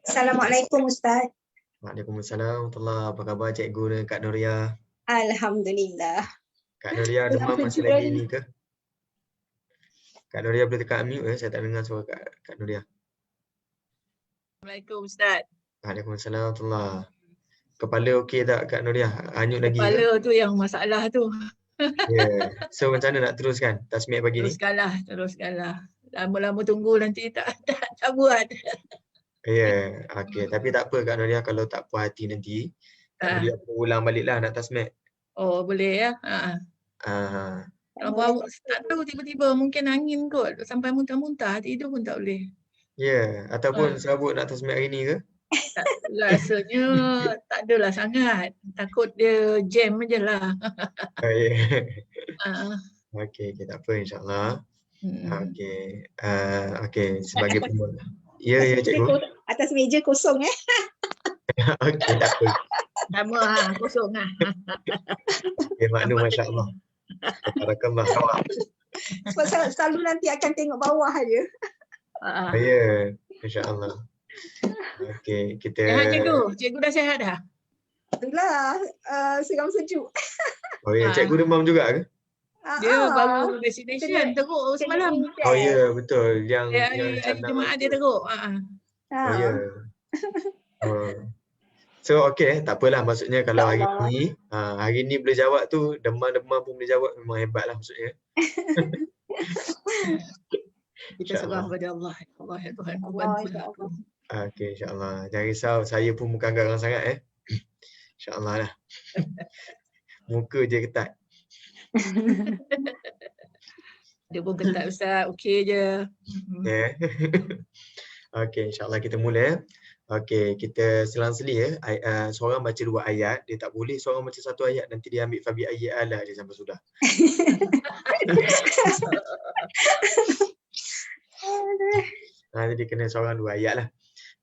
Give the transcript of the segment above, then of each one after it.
Assalamualaikum Ustaz. Waalaikumsalam warahmatullahi. Apa khabar cikgu dan Kak Nuria? Alhamdulillah. Kak Nuria Dalam demam masih perjuangan. lagi ni ke? Kak Nuria boleh tekan mute saya tak dengar suara Kak Nuria. Assalamualaikum Ustaz. Waalaikumsalam warahmatullahi. Kepala okey tak Kak Nuria? Hanyut lagi ke? Kepala tu yang masalah tu. Ya. So macam mana nak teruskan tasmiyah pagi ni? Teruskanlah. Lama-lama tunggu nanti tak buat. Ya, okey. Tapi tak apa Kak Nuria, kalau tak puas hati nanti Kak Nuria ulang baliklah nak tasmiyah. Oh boleh ya. Kalau bawa tak tahu tiba-tiba mungkin angin kot sampai muntah-muntah, tidur pun tak boleh. Ya, ataupun serabut nak tasmiyah hari ni ke? Rasanya tak adalah sangat. Takut dia jam je lah. Ya. Okey, tak apa insya-Allah. Okey. Okey, sebagai pemula. Ya, cikgu. Atas meja kosong Okey, tak apa. Sama kosong Okay, maklum masya-Allah. Barakallah. Sebab selalu nanti akan tengok bawah aja. Ya, insya-Allah. Okey, kita Cikgu dah sihat dah? Itulah seram sejuk. Oh ya, cikgu demam juga ke? Dia baru vaccination teruk semalam. Oh ya, betul. Yang jemaah dia teruk. Oh ya. So okey, tak apalah, maksudnya kalau hari ni boleh jawab tu, demam-demam pun boleh jawab, memang hebatlah maksudnya. Kita serah kepada Allah. Allah ya Tuhan, bantu aku. Okey, insya-Allah. Jangan risau, saya pun bukan garang sangat Insya-Allah lah. Muka je ketat. Dia pun ketat Ustaz, okey je. Okey, insya-Allah kita mula. Okey, kita selang-seli seorang baca 2 ayat, dia tak boleh seorang baca 1 ayat, nanti dia ambil fabi ayat ala dia sampai sudah. Jadi kena seorang 2 ayat lah.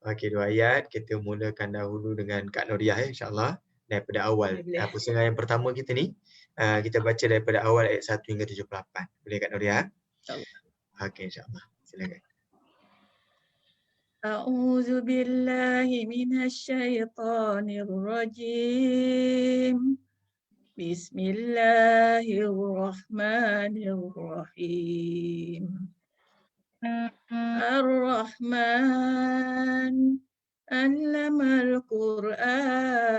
Okey, 2 ayat. Kita mulakan dahulu dengan Kak Nuria insya-Allah daripada awal. Pusingan yang pertama kita ni, kita baca daripada awal ayat 1 hingga 78. Boleh Kak Nuria? Okey, insya-Allah. Silakan. A'udzu billahi minasyaitonir rajim. Bismillahirrahmanirrahim. Ar-Rahman 'allamal Qur'an.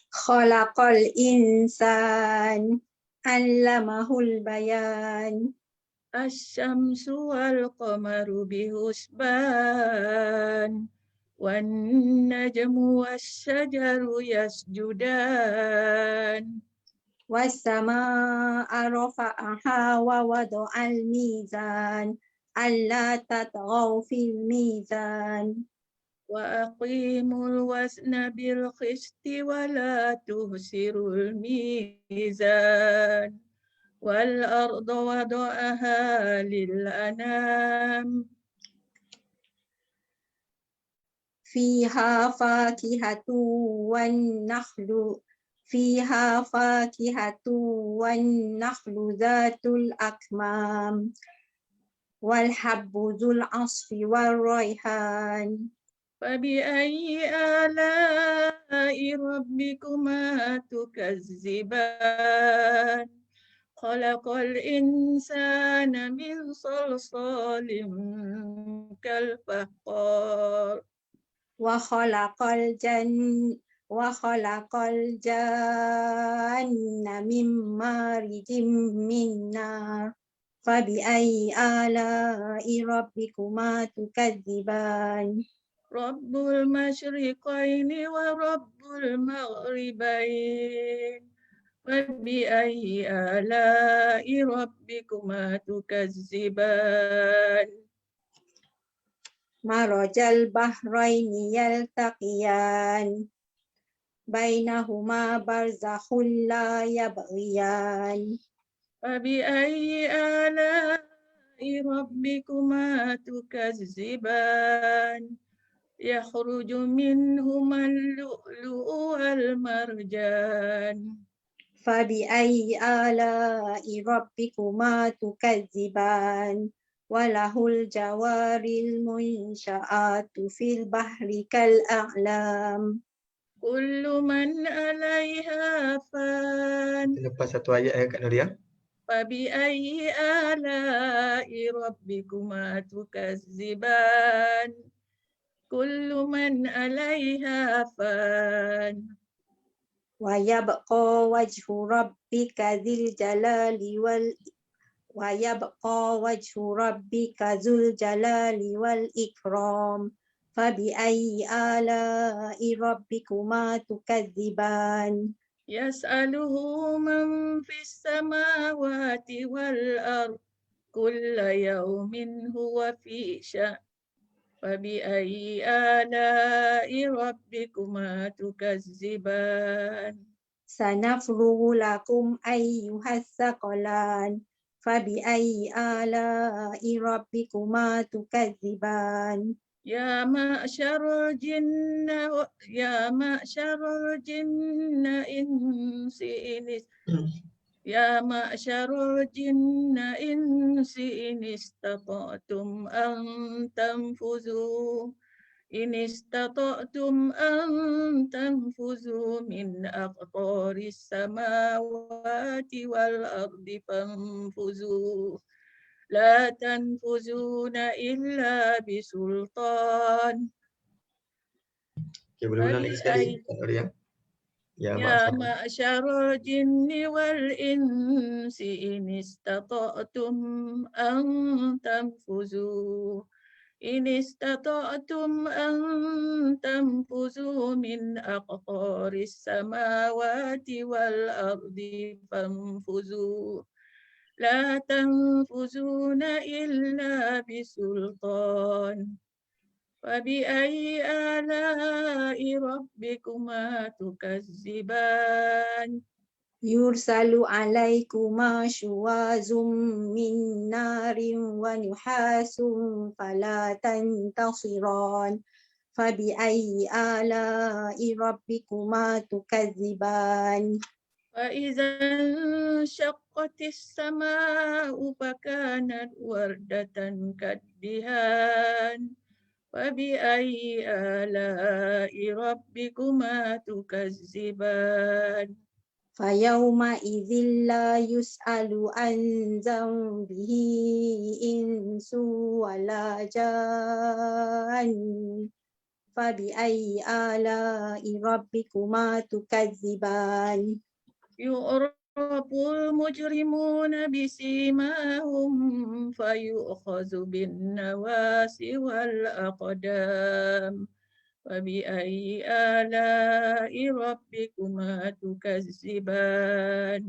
Khalaqal insan 'allamahul bayan. Asy-syamsu wal qamaru bihusban. Wan najmu wasyajaru yasjudan. Was-samaa'a rafa'aha wa wada'al mizan. Alla tatghaw fil mizan. Wa aqimul wazna bil qisti wa la tuhsirul mizan. Wal arda wada'aha lil anam. Fiha fakihatu wan nakhlu zatul akmam. Wal habbu dzul asfi wal raihan. Fabi'ayyi ala'i rabbikuma tukazziban. Khalaqal insana min salsalin kal fakhar. Wa khalaqal janna min marijim min nar. Fabi'ayyi ala'i rabbikuma tukadziban. Rabbul masyriqaini wa rabbul maghribain. Fabi'ayyi ala'i rabbikuma tukazziban. Marajal bahraini yaltaqiyan. Bainahuma barzakhun la yabghiyan. Fabi'ayyi ala'i rabbikuma tukazziban. Yakhruju minhumal lu'lu'u wal marjan. Fabi'ayyi ala'i rabbikuma tukadziban. walahul jawaril munsya'atu fil bahri kal a'lam. Kullu man 'alaiha fan. Lepas satu ayat Kak Nuria. Fabi'ayyi ala'i rabbikuma tukazziban. Kullu man 'alaiha fan. Wa yabqa wajhu rabbika dzil jalali wal ikram. Fabi'ayyi ala'i rabbikuma tukadziban. Yas'aluhu man fis samawati wal ard. Kulla yawmin huwa fi sya'n. Fabi'ayyi ala'i rabbikuma tukazziban. Sanafrugu lakum ayyuhas saqalan. Fabi'ayyi ala'i rabbikuma tukadziban. Ya ma'syarul jinna insi in istata'tum an tanfuzu min aqtaris samawati wal ardi fanfuzu. La tanfuzuna illa bisultan. Okay, boleh ulang lagi sekali Kak Nuria. Ya ma'syarul jinni wal insi in istata'tum an tanfuzu. In istata'tum an tanfuzu min aqtaris samawati wal ardi fanfuzu. La tanfuzuna illa bisultan. Fabi'ayyi ala'i rabbikuma tukazziban. Yursalu alaikuma syuwazum min narin wa nuhasum fala tantasiran. Fabi'ayyi ala'i rabbikuma tukadziban. فإذا انشقت السماء فكانت وردة كالدهان. فبأي آلاء ربكما تكذبان. فيومئذ لا يسأل عن ذنبه إنس ولا جان. فبأي آلاء ربكما تكذبان. يعرف المجرمون بسيماهم فيؤخذ بالنواصي والأقدام. فبأي آلاء ربكما تكذبان.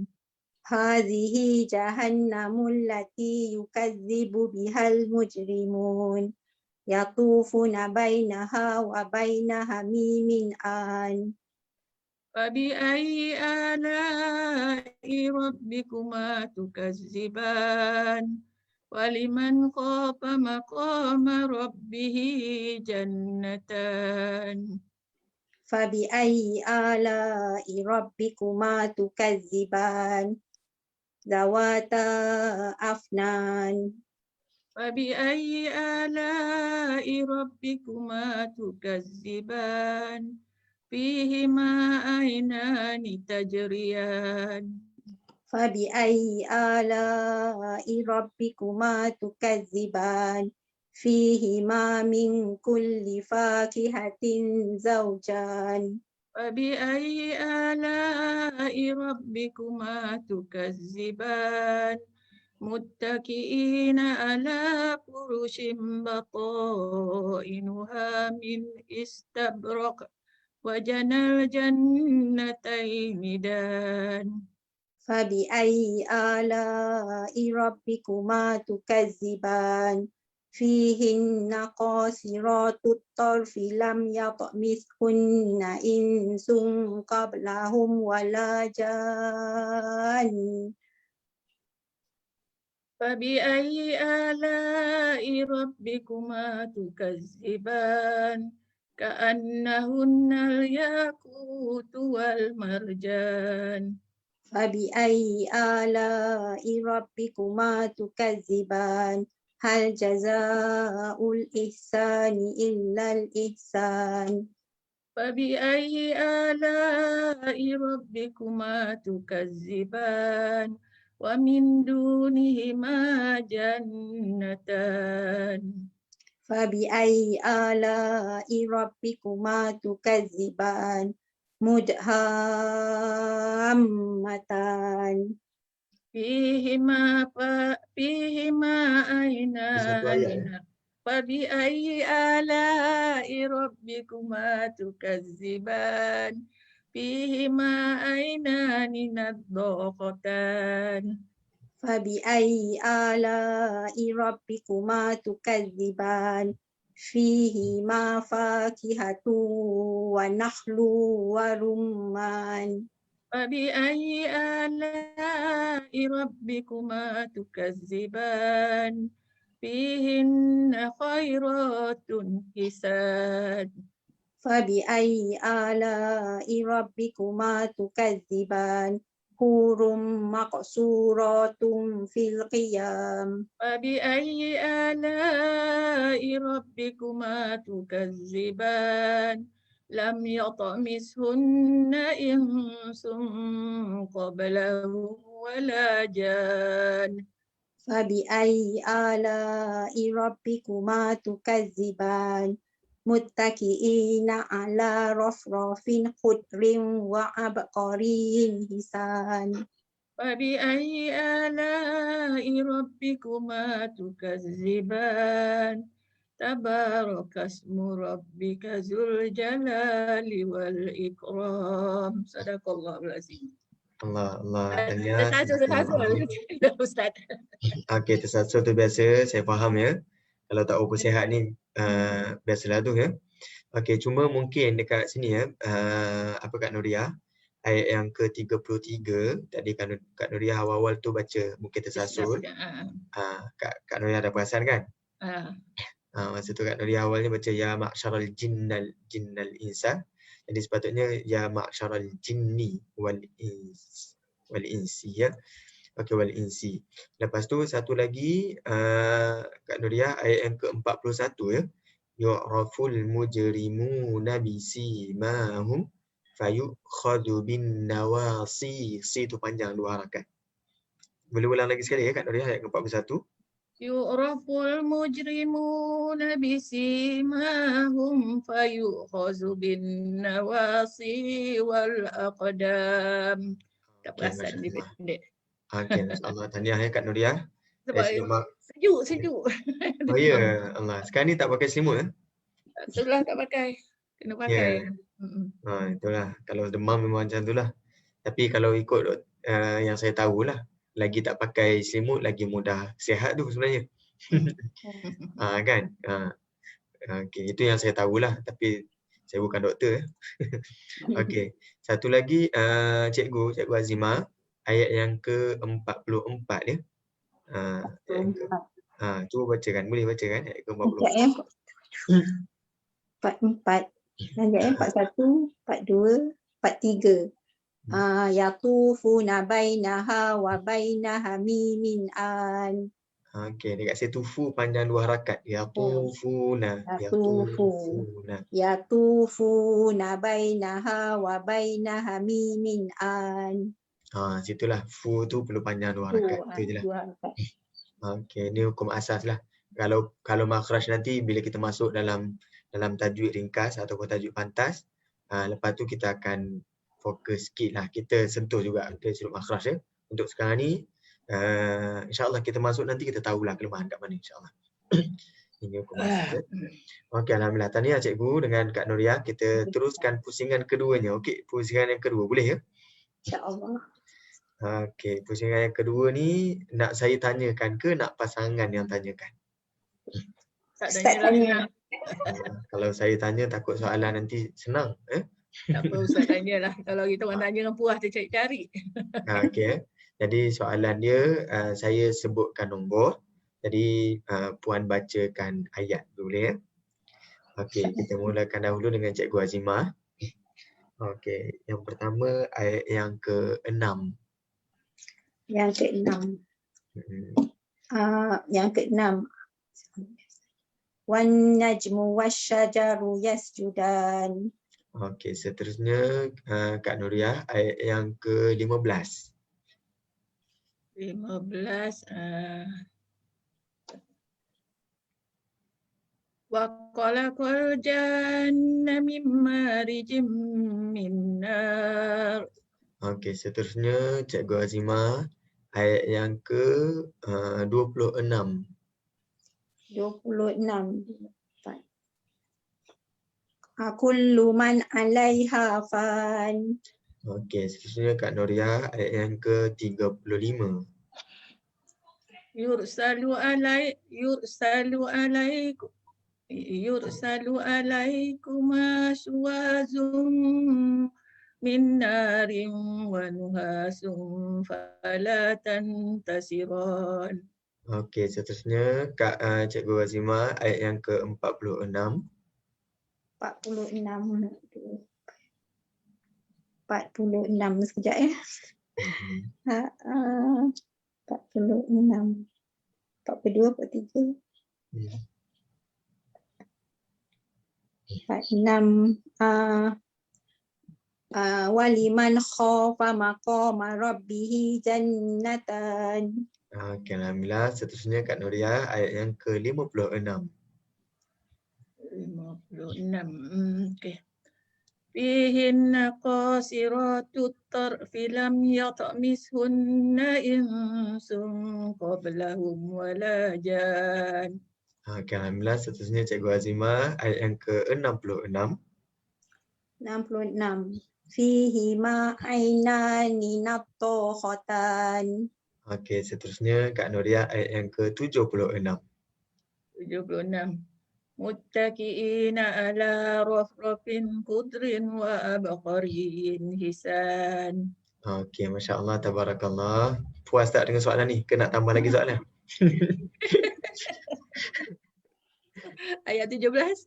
هذه جهنم التي يكذب بها المجرمون. يطوفون بينها وبين حميم آن. فبأي آلاء ربكما تكذبان. ولمن خاف مقام ربه جنتان. فبأي آلاء ربكما تكذبان. ذواتا أفنان. فبأي آلاء ربكما تكذبان. فيهما عينان تجريان. فبأي آلاء ربكما تكذبان. فيهما من كل فاكهة زوجان. فبأي آلاء ربكما تكذبان. متكئين على فرش بطائنها من استبرق. وجنى الجنتين دان. فبأي آلاء ربكما تكذبان. فيهن قاصرات الطرف لم يطمثهن إنس قبلهم ولا جان. فبأي آلاء ربكما تكذبان. كأنهن الياقوت والمرجان. فبأي آلاء ربكما تكذبان. hal jazaa'ul ihsani illal ihsan. فبأي آلاء ربكما تكذبان ومن دونهما جنتان فبأي آلاء ربكما تكذبان مدهامتان. فيهما Satu ayat عينان فبأي آلاء ربكما تكذبان فيهما عينان نضاختان فبأي آلاء ربكما تكذبان فيهما فاكهة ونخل ورمان. فبأي آلاء ربكما تكذبان فيهن خيرات حسان فبأي آلاء ربكما تكذبان حور مقصورات في القيام. فبأي آلاء ربكما تكذبان لم يطمثهن إنس قبلهم ولا جان فبأي آلاء ربكما تكذبان متكئين على رفرف خضر وعبقري حسان. فبأي آلاء ربكما تكذبان تبارك اسم ربك ذو الجلال والإكرام صدق الله العظيم. Allah. Tersasul. Ustaz. Okey, tersasul tu biasa, saya faham ya. Kalau tak apa sihat ni, biasalah tu ya. Okey, cuma mungkin dekat sini ya, apa Kak Nuria, ayat yang ke-33, tadi Kak Nuria awal-awal tu baca mungkin tersasul. Kak Nuria ada perasan kan? Masa tu Kak Nuria awalnya baca ya ma'syaral jinnal insa. Jadi sepatutnya ya ma'syaral jinni wal insi ya. Okey, wal insi. Lepas tu satu lagi Kak Nuria ayat yang ke-41 ya. Yu'raful mujrimuna bisimahum fayukhadhu bin nawasi. Si tu panjang dua harakat. Boleh ulang lagi sekali ya Kak Nuria ayat ke-41. Yu'raful mujrimuna bisimahum fayukhadhu bin nawasi wal aqdam. Tak perasan dia pendek. Okey, insya-Allah. Tahniah ya Kak Nuria. Sebab sejuk. Oh ya, Allah. Sekarang ni tak pakai selimut eh? Itulah tak pakai. Kena pakai. Itulah. Kalau demam memang macam itulah. Tapi kalau ikut yang saya tahulah, lagi tak pakai selimut lagi mudah sihat tu sebenarnya. Kan? Okey, itu yang saya tahulah, tapi saya bukan doktor. Okey. Satu lagi Cikgu Azimah, ayat yang ke-44 dia. Cuba bacakan, boleh bacakan ayat ke-44. 44. Ayat 41, 42, 43. Yatufuna bainaha wa bainaha mimin an. Okey, dekat situ fu panjang dua harakat. Yatufuna. Yatufuna bainaha wa bainaha mimin an. Situlah fu tu perlu panjang dua harakat. Itu je lah. Okey, ni hukum asas lah. Kalau makhraj nanti bila kita masuk dalam tajwid ringkas ataupun tajwid pantas, lepas tu kita akan fokus sikit lah. Kita sentuh juga dari sudut makhraj ya. Untuk sekarang ni, insya-Allah kita masuk nanti kita tahulah kelemahan kat mana insya-Allah. Ini hukum asas. Okey, alhamdulillah. Tahniah cikgu dengan Kak Nuria. Kita teruskan pusingan keduanya. Okey, pusingan yang kedua boleh ya? Insya-Allah. Okey, pusingan yang kedua ni nak saya tanyakan ke nak pasangan yang tanyakan? Tak tanya. Kalau saya tanya takut soalan nanti senang. Tak apa Ustaz tanyalah. Kalau kita orang tanya dengan puas dia cari-cari. Okey. Jadi soalan dia saya sebutkan nombor. Jadi puan bacakan ayat boleh ya? Okey, kita mulakan dahulu dengan Cikgu Azimah. Okey, yang pertama ayat yang ke-6. Yang ke-6. Yang ke-6. Wan najmu wasyajaru yasjudan. Okey, seterusnya Kak Nuriah ayat yang ke-15. 15. Wa khalaqal janna min marijim min nar. Okey, seterusnya Cikgu Azimah ayat yang ke-26. 26. Kullu man 'alaiha fan. Okey, seterusnya Kak Nuriah ayat yang ke-35. Yursalu alaikum aswazum min narin wa nuhasum fala tantasiran. Okey, seterusnya Cikgu Azimah ayat yang ke-46. 46 sekejap ya. 46. 42, 43. 46. Waliman khafa maqama rabbih jannatan. Okey, alhamdulillah. Seterusnya Kak Nuriah ayat yang ke-56. 56. Okey. Fihinna qasiratut tarfi lam yatmishunna insun qablahum wala jan. Okey, alhamdulillah. Seterusnya Cikgu Azimah ayat yang ke-66. 66. Fihi ma ainani nattaqatan. Okey, seterusnya Kak Nuriah ayat yang ke-76. 76. Muttaqiina ala rafrafin khudrin wa abqarin hisan. Okey, Masya Allah, Tabarakallah. Puas tak dengan soalan ni? Ke nak tambah lagi soalan? Ayat 17.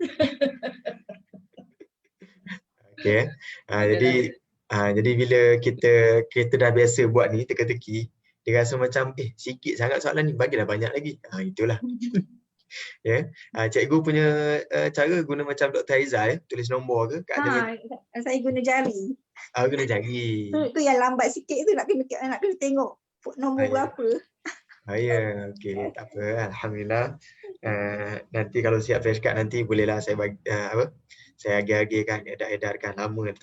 Okey. Jadi bila kita dah biasa buat ni teka-teki, dia rasa macam sikit sangat soalan ni, bagilah banyak lagi. Itulah. Ya. Cikgu punya cara guna macam Dr. Haizal tulis nombor ke kat atas. Saya guna jari. Guna jari. Tu yang lambat sikit tu nak kena tengok nombor berapa. Ya, okey, tak apa. Alhamdulillah. Nanti kalau siap flashcard nanti bolehlah saya bagi saya agih-agihkan, edar-edarkan. Lama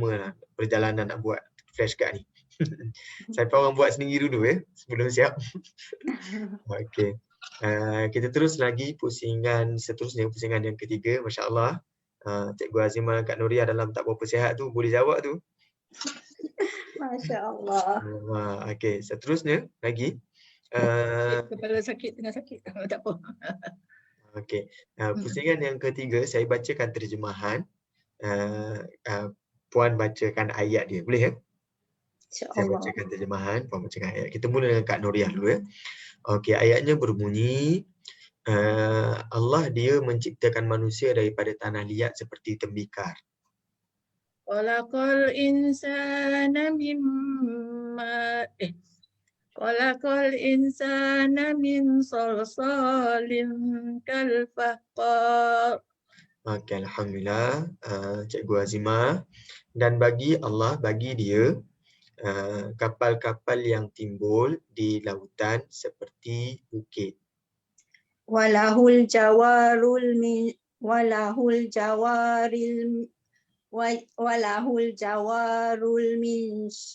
lah perjalanan nak buat flashcard ni. Saya orang buat sendiri dulu sebelum siap. Okey. Kita terus lagi pusingan seterusnya, pusingan yang ketiga. Masya-Allah. Cikgu Azimah Kak Nuriah dalam tak berapa sihat tu boleh jawab tu. Masya-Allah. Okey, seterusnya lagi Kepala sakit, tengah sakit. Tak apa. Okey. Pusingan yang ketiga saya bacakan terjemahan. Puan bacakan ayat dia. Boleh ya? Saya bacakan terjemahan, puan bacakan ayat. Kita mula dengan Kak Nuriah dulu ya. Okey, ayatnya berbunyi Allah dia menciptakan manusia daripada tanah liat seperti tembikar. Khalaqal insana min salsalin kal fakhar. Okey, alhamdulillah. Cikgu Azimah, dan bagi Allah, bagi dia kapal-kapal yang timbul di lautan seperti bukit. Walahul jawaril min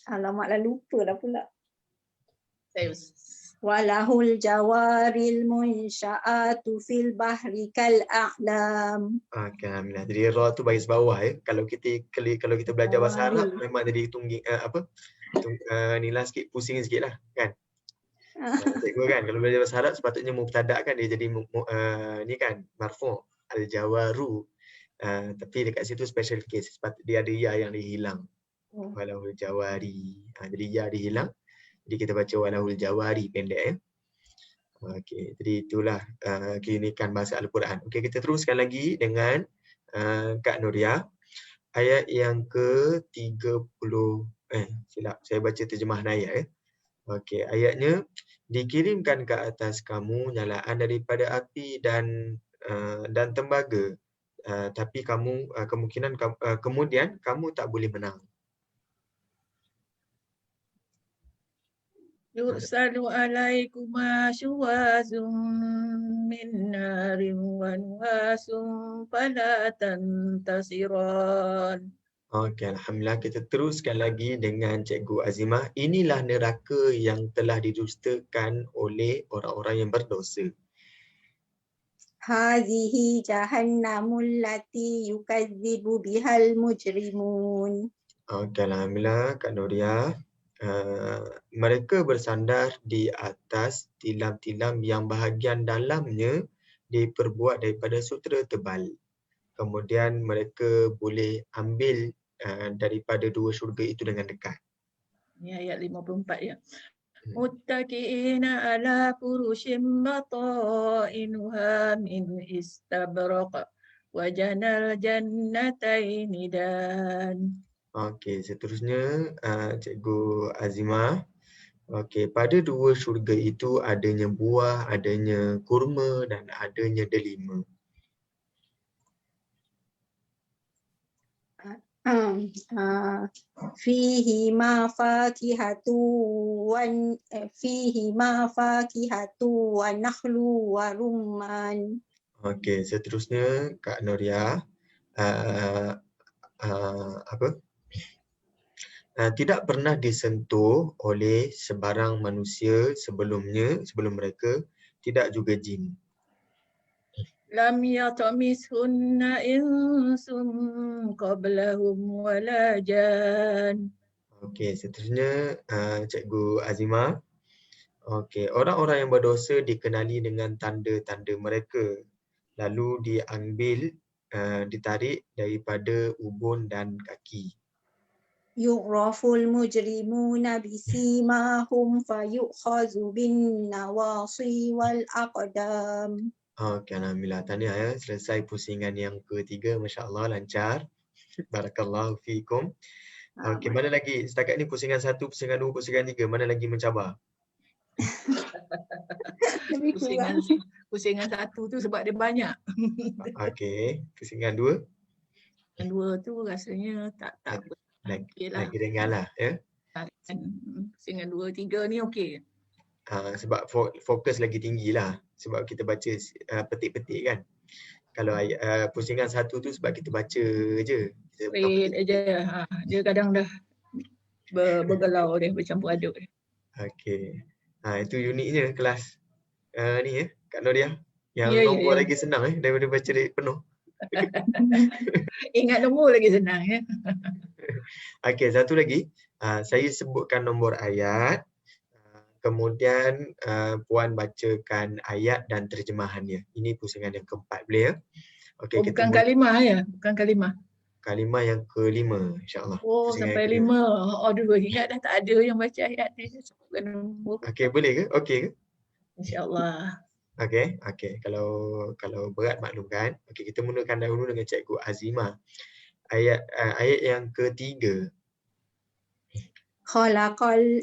alamak lah lupa dah pula. Walahul jawaril munsya'atu fil bahri kal a'lam. Okey, alhamdulillah. Jadi ra tu baris bawah ya. Kalau kita belajar bahasa Arab memang jadi inilah sikit, pusing sikit lah kan. Cikgu kan kalau belajar bahasa Arab sepatutnya mubtada kan dia jadi ni kan marfu' al-jawaru. Tapi dekat situ special case, dia ada ya yang dihilang. Walahul jawari. Jadi ya dihilang. Jadi kita baca walahul jawari pendek ya. Okey, jadi itulah keunikan bahasa Al-Quran. Okey, kita teruskan lagi dengan Kak Nuriah. Ayat yang ke-30 silap saya baca terjemahan ayat ya. Okey, ayatnya dikirimkan ke atas kamu nyalaan daripada api dan tembaga. Tapi kamu kemudian kamu tak boleh menang. Yursalu alaikuma syuwazum min narin wa nuhasum fala tantasiran. Okey, alhamdulillah, kita teruskan lagi dengan Cikgu Azimah. Inilah neraka yang telah didustakan oleh orang-orang yang berdosa. Hazihi jahannamul lati yukadzibu bihal mujrimun. Okey, alhamdulillah Kak Nuria. Mereka bersandar di atas tilam-tilam yang bahagian dalamnya diperbuat daripada sutera tebal. Kemudian mereka boleh ambil daripada dua syurga itu dengan dekat. Ini ayat 54 ya. Muttaqi'ina ala furushim mata'inuha min istabraq wa janal jannataini dan. Okey, seterusnya Cikgu Azimah. Okey, pada dua syurga itu adanya buah, adanya kurma dan adanya delima. Fihi ma fakihatu wa nakhlu wa rumman. Okey, seterusnya Kak Nuria. Tidak pernah disentuh oleh sebarang manusia sebelum mereka, tidak juga jin. Lam yatamishunna insum qablahum wala jan. Okey, seterusnya Cikgu Azimah. Okey, orang-orang yang berdosa dikenali dengan tanda-tanda mereka. Lalu ditarik daripada ubun dan kaki. Yu'raful mujrimuna bisimahum fayu'khazu bin nawasi wal aqdam. Okey, alhamdulillah. Tahniah ya, selesai pusingan yang ketiga. Masya-Allah, lancar. Barakallahu fiikum. Okey, mana lagi? Setakat ni pusingan 1, pusingan 2, pusingan 3. Mana lagi mencabar? Pusingan 1 tu sebab dia banyak. Okey, pusingan 2. Yang 2 tu rasanya tak lagi ringan lah ya. Pusingan 2, 3 ni okey. Sebab fokus lagi tinggi lah. Sebab kita baca petik-petik kan. Kalau pusingan 1 tu sebab kita baca je. Wait aja. Dia kadang dah bergelau dia, bercampur aduk dia. Okey. Itu uniknya kelas ni ya, Kak Nuria. Yang nombor lagi senang daripada baca penuh. Ingat nombor lagi senang ya. Okey, satu lagi. Saya sebutkan nombor ayat. Kemudian Puan bacakan ayat dan terjemahannya. Ini pusingan yang keempat boleh ya? Okey, bukan kalimah ya? Bukan kalimah. Kalimah yang kelima, insya-Allah. Sampai 5. Aduh, ingat dah tak ada yang baca ayat ni. Okey, boleh ke? Okey ke? Insya-Allah. Okey. Kalau berat maklumkan. Okey, kita mulakan dahulu dengan Cikgu Azimah. Ayat yang ketiga. Khalaqal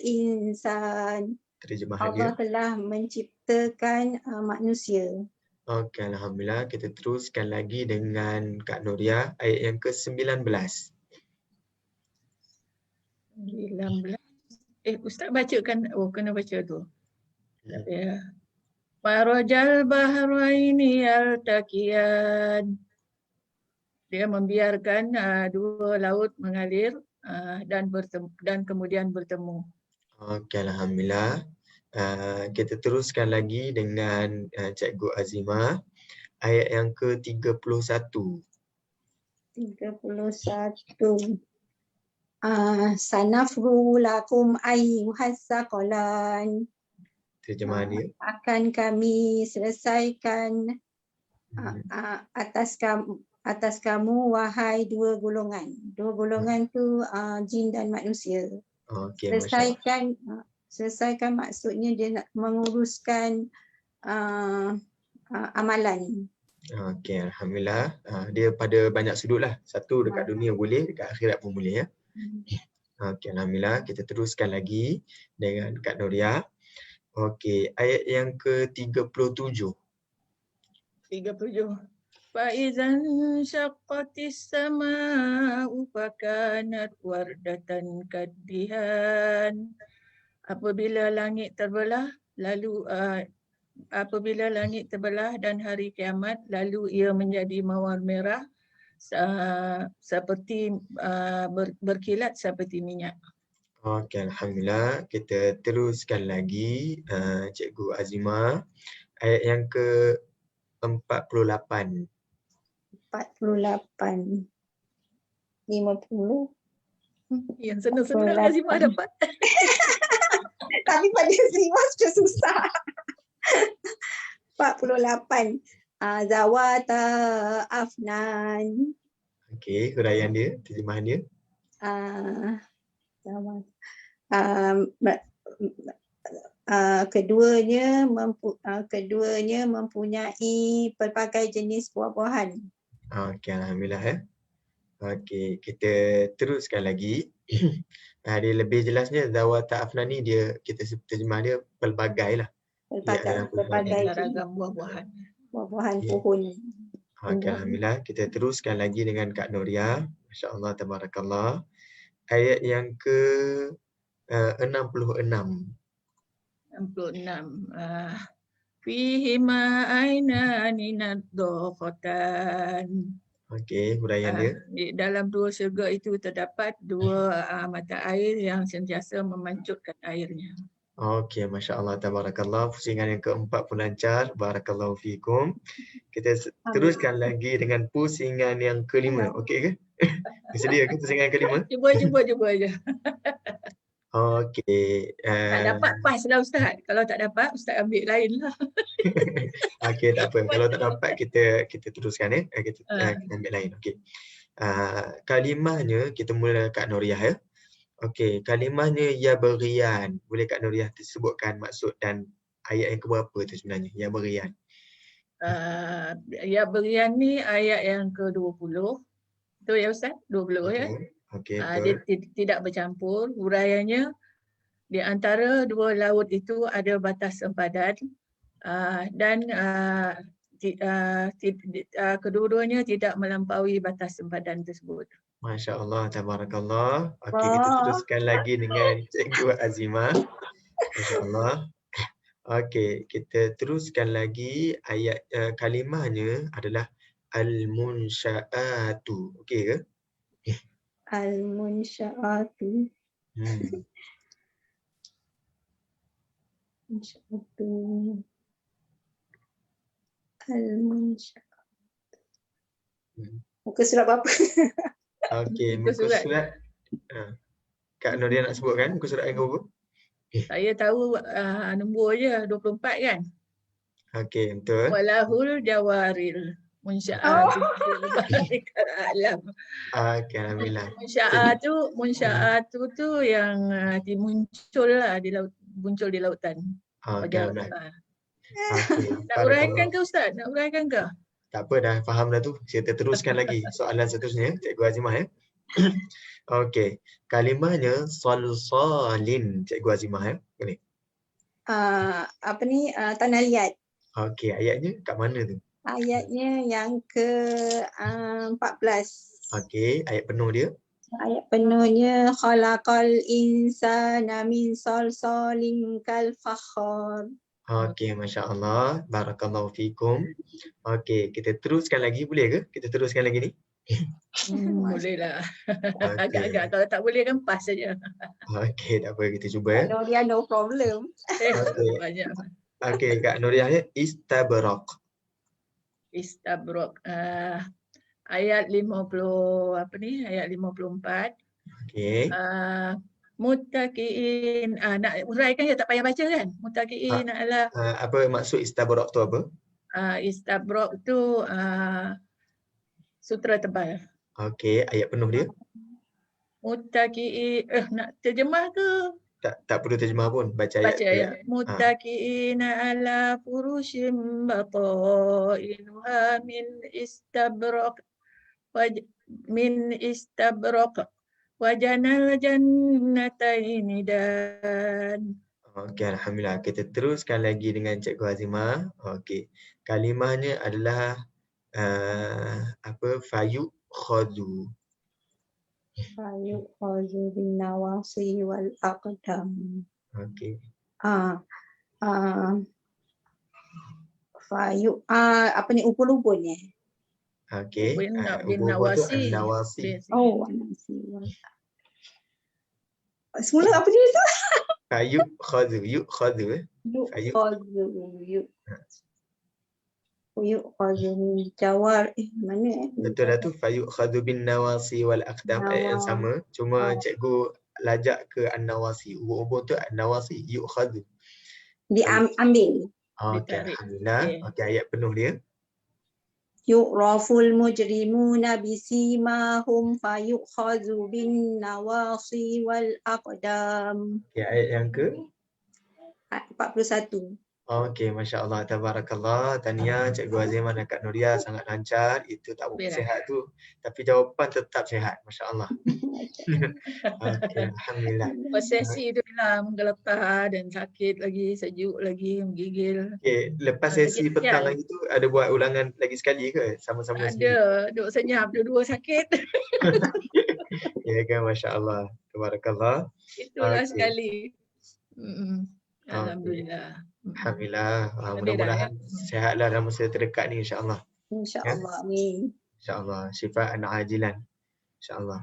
insan. Terjemahannya. Allah telah menciptakan manusia. Okey, alhamdulillah. Kita teruskan lagi dengan Kak Nuria, ayat yang ke-19. 19. Ustaz bacakan. Kena baca tu. Ya. Marajal bahraini yaltaqiyan. Dia membiarkan dua laut mengalir dan kemudian bertemu. Okey, alhamdulillah. Kita teruskan lagi dengan Cikgu Azimah, ayat yang ke-31. 31. Sanafru lakum ayyuhas saqalan. Terjemahan dia. Akan kami selesaikan atas kamu wahai dua golongan. Dua golongan tu jin dan manusia. Okey, selesaikan maksudnya dia nak menguruskan amalan. Okey, alhamdulillah. Dia pada banyak sudut lah. Satu dekat dunia boleh, dekat akhirat pun boleh ya. Okey, alhamdulillah. Kita teruskan lagi dengan Kak Nuria. Okey, ayat yang ke-37. 37. Faizan syaqqatis sama'u fakanat wardatan kaddihan. Apabila langit terbelah, lalu apabila langit terbelah dan hari kiamat, lalu ia menjadi mawar merah seperti berkilat seperti minyak. Okey, alhamdulillah. Kita teruskan lagi Cikgu Azimah. Ayat yang ke-48. 48. 50. Yang senang-senang Azimah dapat. Tapi pada Azimah sudah susah. 48. Zawata afnan. Okey, huraian dia, terjemahan dia. Keduanya mempunyai pelbagai jenis buah-buahan. Okey, alhamdulillah ya. Okey, kita teruskan lagi. Dia lebih jelasnya zawata afnan ni dia kita terjemah dia pelbagai lah. Pelbagai ragam buah-buahan. buah-buahan Okey. pohon. Okey, alhamdulillah. Kita teruskan lagi dengan Kak Nuria. Masya-Allah, tabarakallah. Ayat yang ke-66. 66. Fihima ainani nadhaqatan. Okey, huraian dia. Di dalam dua syurga itu terdapat dua mata air yang sentiasa memancutkan airnya. Okey, masya-Allah, tabarakallah. Pusingan yang keempat pun lancar. Barakallahu fikum. Kita teruskan lagi dengan pusingan yang kelima. Okey ke? Sedia ke pusingan yang kelima? Cuba aja. Okey. Tak dapat pas lah Ustaz. Kalau tak dapat Ustaz ambil lain lah. Okey, tak apa. Kalau tak dapat kita teruskan ya. Kita ambil lain. Okey. Kalimahnya kita mula Kak Nuriah ya. Okey, kalimahnya ya berian. Boleh Kak Nuriah sebutkan maksud dan ayat yang keberapa tu sebenarnya? Ya berian. Ya berian ni ayat yang ke-20. Betul ya Ustaz? 20 ya. Okey, Dia tidak bercampur. Huraiannya di antara dua laut itu ada batas sempadan dan kedua-duanya tidak melampaui batas sempadan tersebut. Masya-Allah, tabarakallah. Okey, kita teruskan lagi dengan Cikgu Azimah. Masya-Allah. Okey, kita teruskan lagi ayat kalimahnya adalah al-munsya'atu. Okey ke? Al-munsya'atu. Muka surat berapa? Okey, muka surat. Kak Nuria nak sebutkan muka surat yang berapa? Saya tahu nombor je 24 kan? Okey, betul. Walahul jawaril munsya'at alam. Okey, alhamdulillah. Munsya'at tu yang muncul di lautan. Okey, alhamdulillah. Nak uraikan ke Ustaz? Nak uraikan ke? Tak apa, dah faham dah tu. Kita teruskan lagi soalan seterusnya, Cikgu Azimah ya. Okey, kalimahnya salsalin, Cikgu Azimah ya. Ini. Tanah liat. Okey, ayatnya kat mana tu? Ayatnya yang ke-14. Okey, ayat penuh dia. Ayat penuhnya khalaqal insana min salsalin kal fakhar. Okey, masya-Allah. Barakallahu fikum. Okey, kita teruskan lagi, boleh ke? Kita teruskan lagi ni. Boleh lah. Agak-agak kalau tak boleh kan pas saja. Okey, tak apa, kita cuba ya. Nuria no problem. Banyak. Okey, Kak Nuriah ya, istabraq. Istabraq. Ayat 50 ayat 54. Okey. Muttaqiin. Nak uraikan je tak payah baca kan? Muttaqiin adalah apa maksud istabraq tu apa? Istabraq tu sutera tebal. Okey, ayat penuh dia. Muttaqiin. Nak terjemah ke? Tak perlu terjemah pun, baca ayat. Muttaqiin ala furushim batainuha min istabraq Wajanal jannataini dan Okey, alhamdulillah. Kita teruskan lagi dengan Cikgu Azimah. Okey. Kalimahnya adalah fayukhadhu. Fayu'khadhu bin nawasi wal aqdam. Okey. Ah, ah, apa ni upun-upun ya? Okey. bin Ubur-ubur tu nawasi. an-nawasi. Oh, nawasi wal. Semula apa dia tu? Fayukhadhu, yukhadhu Yu'khadhu min jawar. Mana Betul lah tu, fayukhadhu bin nawasi wal aqdam, ayat yang sama. Cuma cikgu lajak ke an-nawasi. Ubur-ubur tu an-nawasi, yukhadhu. Diambil. Okey, Ditarik. alhamdulillah. Okey, ayat penuh dia. Yu'raful mujrimuna bisimahum fayu'khadhu bin nawasi wal aqdam. Okey, ayat yang ke? 41. Okey, Masya Allah, Tabarakallah. Tahniah Cikgu Azimah dan Kak Nuria, sangat lancar. Itu tak berapa sihat tu. Tapi jawapan tetap sihat, Masya Allah. Okey, alhamdulillah. Sesi tu lah menggeletar dan sakit lagi, sejuk lagi, menggigil. Okey, lepas sesi petang lagi tu, ada buat ulangan lagi sekali ke? Sama-sama sendiri? Ada, duk senyap, dua-dua sakit. Ya kan, Masya Allah. Tabarakallah. Itulah sekali. Alhamdulillah. Alhamdulillah. Mudah-mudahan sihatlah dalam masa terdekat ni, insya-Allah. InsyaAllah. Amin. InsyaAllah. Syifaan ajilan. InsyaAllah.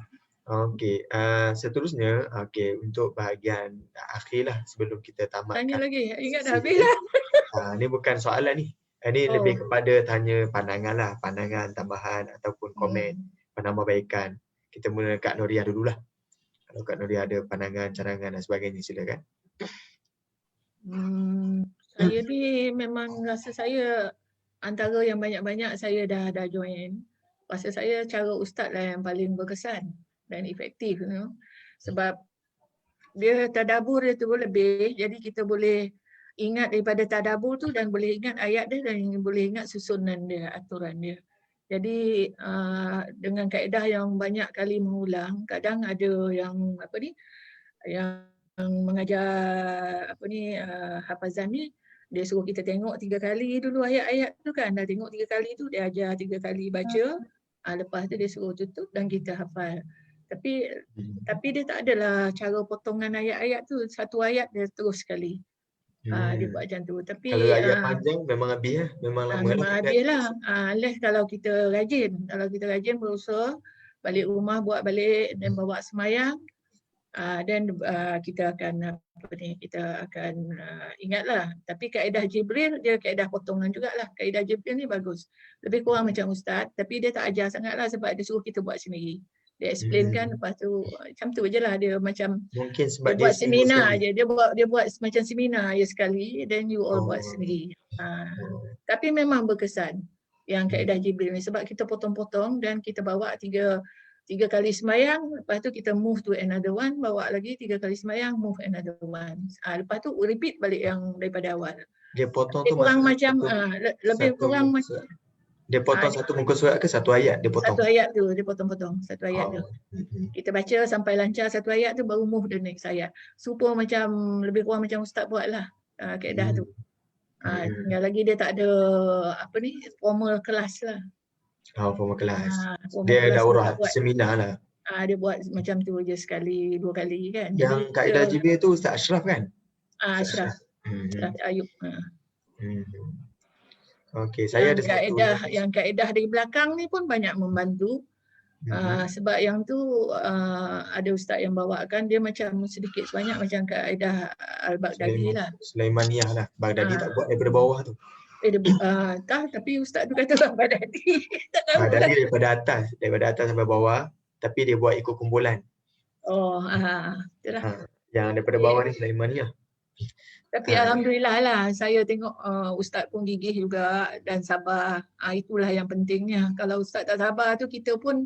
Okey. Seterusnya, okey, untuk bahagian akhir lah sebelum kita tamatkan. Tanya lagi. Ingat dah habis lah. Ni bukan soalan ni. Ini lebih kepada tanya pandangan lah. Pandangan, tambahan ataupun komen, penambahbaikan. Kita mula Kak Nuria dululah. Kalau Kak Nuria ada pandangan, cadangan dan sebagainya, silakan. Saya ni memang rasa saya antara yang banyak-banyak saya dah join. Rasa saya cara ustaz lah yang paling berkesan dan efektif, you know. Sebab dia tadabbur dia tu lebih, jadi kita boleh ingat daripada tadabbur tu dan boleh ingat ayat dia dan boleh ingat susunan dia, aturan dia. Jadi dengan kaedah yang banyak kali mengulang, kadang ada yang yang mengajar hafazan ni, dia suruh kita tengok 3 kali dulu ayat-ayat tu kan. Dah tengok 3 kali tu, dia ajar 3 kali baca. Lepas tu dia suruh tutup dan kita hafal. Tapi dia tak adalah cara potongan ayat-ayat tu. Satu ayat dia terus sekali. Dia buat macam tu. Tapi kalau ayat panjang memang habis lah. Memang lama memang habis lah. Unless kalau kita rajin. Kalau kita rajin berusaha, balik rumah buat balik dan bawa semayang. Dan kita akan ingatlah. Tapi kaedah Jibril dia kaedah potongan jugalah. Kaedah Jibril ni bagus. Lebih kurang macam ustaz, tapi dia tak ajar sangatlah sebab dia suruh kita buat sendiri. Dia explain kan, lepas tu macam tu je lah. Dia macam mungkin sebab dia buat seminar je. Dia buat semacam seminar je sekali, then you all buat sendiri. Tapi memang berkesan yang kaedah Jibril ni sebab kita potong-potong dan kita bawa tiga kali semayang, lepas tu kita move to another one, bawa lagi 3 kali semayang, move another one. Lepas tu repeat balik yang daripada awal. Dia potong lebih tu kurang macam lebih kurang macam dia potong satu muka surat ke satu ayat dia potong? Satu ayat tu dia potong-potong, satu ayat tu. Kita baca sampai lancar satu ayat tu baru move the next ayat. Supaya macam lebih kurang macam ustaz buat lah kaedah tu. Tinggal lagi dia tak ada formal kelas lah. Formal kelas. Dia daurah seminar lah. Dia buat macam tu je sekali, 2 kali kan. Yang kaedah Jibril tu Ustaz Ashraf kan? Ashraf. Ashraf Ayub. Okey, saya ada yang kaedah dari belakang ni pun banyak membantu. Sebab yang tu ada ustaz yang bawakan, dia macam sedikit sebanyak macam kaedah Al-Baghdadi lah. Sulaimaniyah lah. Baghdadi tak buat daripada bawah tu. Tapi ustaz tu kata Baghdadi. Baghdadi daripada atas sampai bawah, tapi dia buat ikut kumpulan. Itulah. Yang daripada bawah ni Sulaimaniyah. Tapi alhamdulillah lah, saya tengok ustaz pun gigih juga dan sabar. Itulah yang pentingnya. Kalau ustaz tak sabar tu kita pun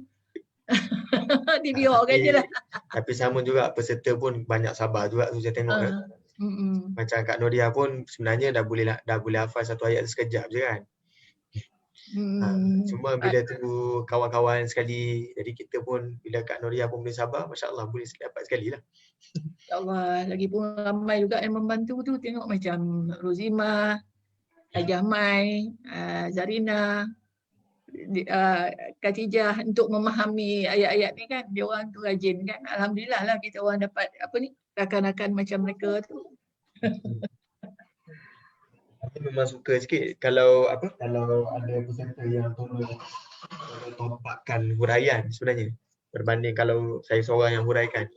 dibiarkan je lah. Tapi sama juga peserta pun banyak sabar juga tu saya tengok kan. Macam Kak Nuria pun sebenarnya dah boleh hafal satu ayat sekejap je kan. Cuma bila tu kawan-kawan sekali, jadi kita pun bila Kak Noria pun boleh sabar, masya-Allah boleh dapat sekali lah. InsyaAllah, lagipun ramai juga yang membantu tu, tengok macam Rozima, Hajah Mai, Zarina, Khatijah untuk memahami ayat-ayat ni kan, dia orang tu rajin kan. Alhamdulillah lah kita orang dapat rakan-rakan macam mereka tu. Aku memang suka sikit kalau kalau ada peserta yang tolong topakkan huraian sebenarnya berbanding kalau saya seorang yang huraikan.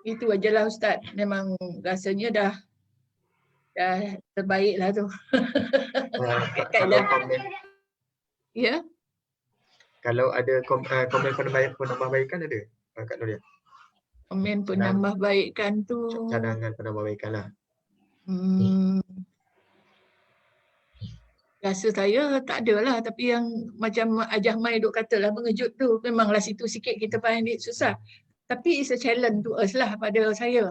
Itu ajalah Ustaz, memang rasanya dah terbaik lah tu. Kalau komen, ya, kalau ada komen penambahbaikan ada Kak Noria? komen penambahbaikan tu. Cadangan penambahbaikan lah. Rasa saya tak ada lah, tapi yang macam Hajah Mai duk kata lah mengejut tu, memanglah situ sikit kita find it susah. Tapi it's a challenge to us lah pada saya.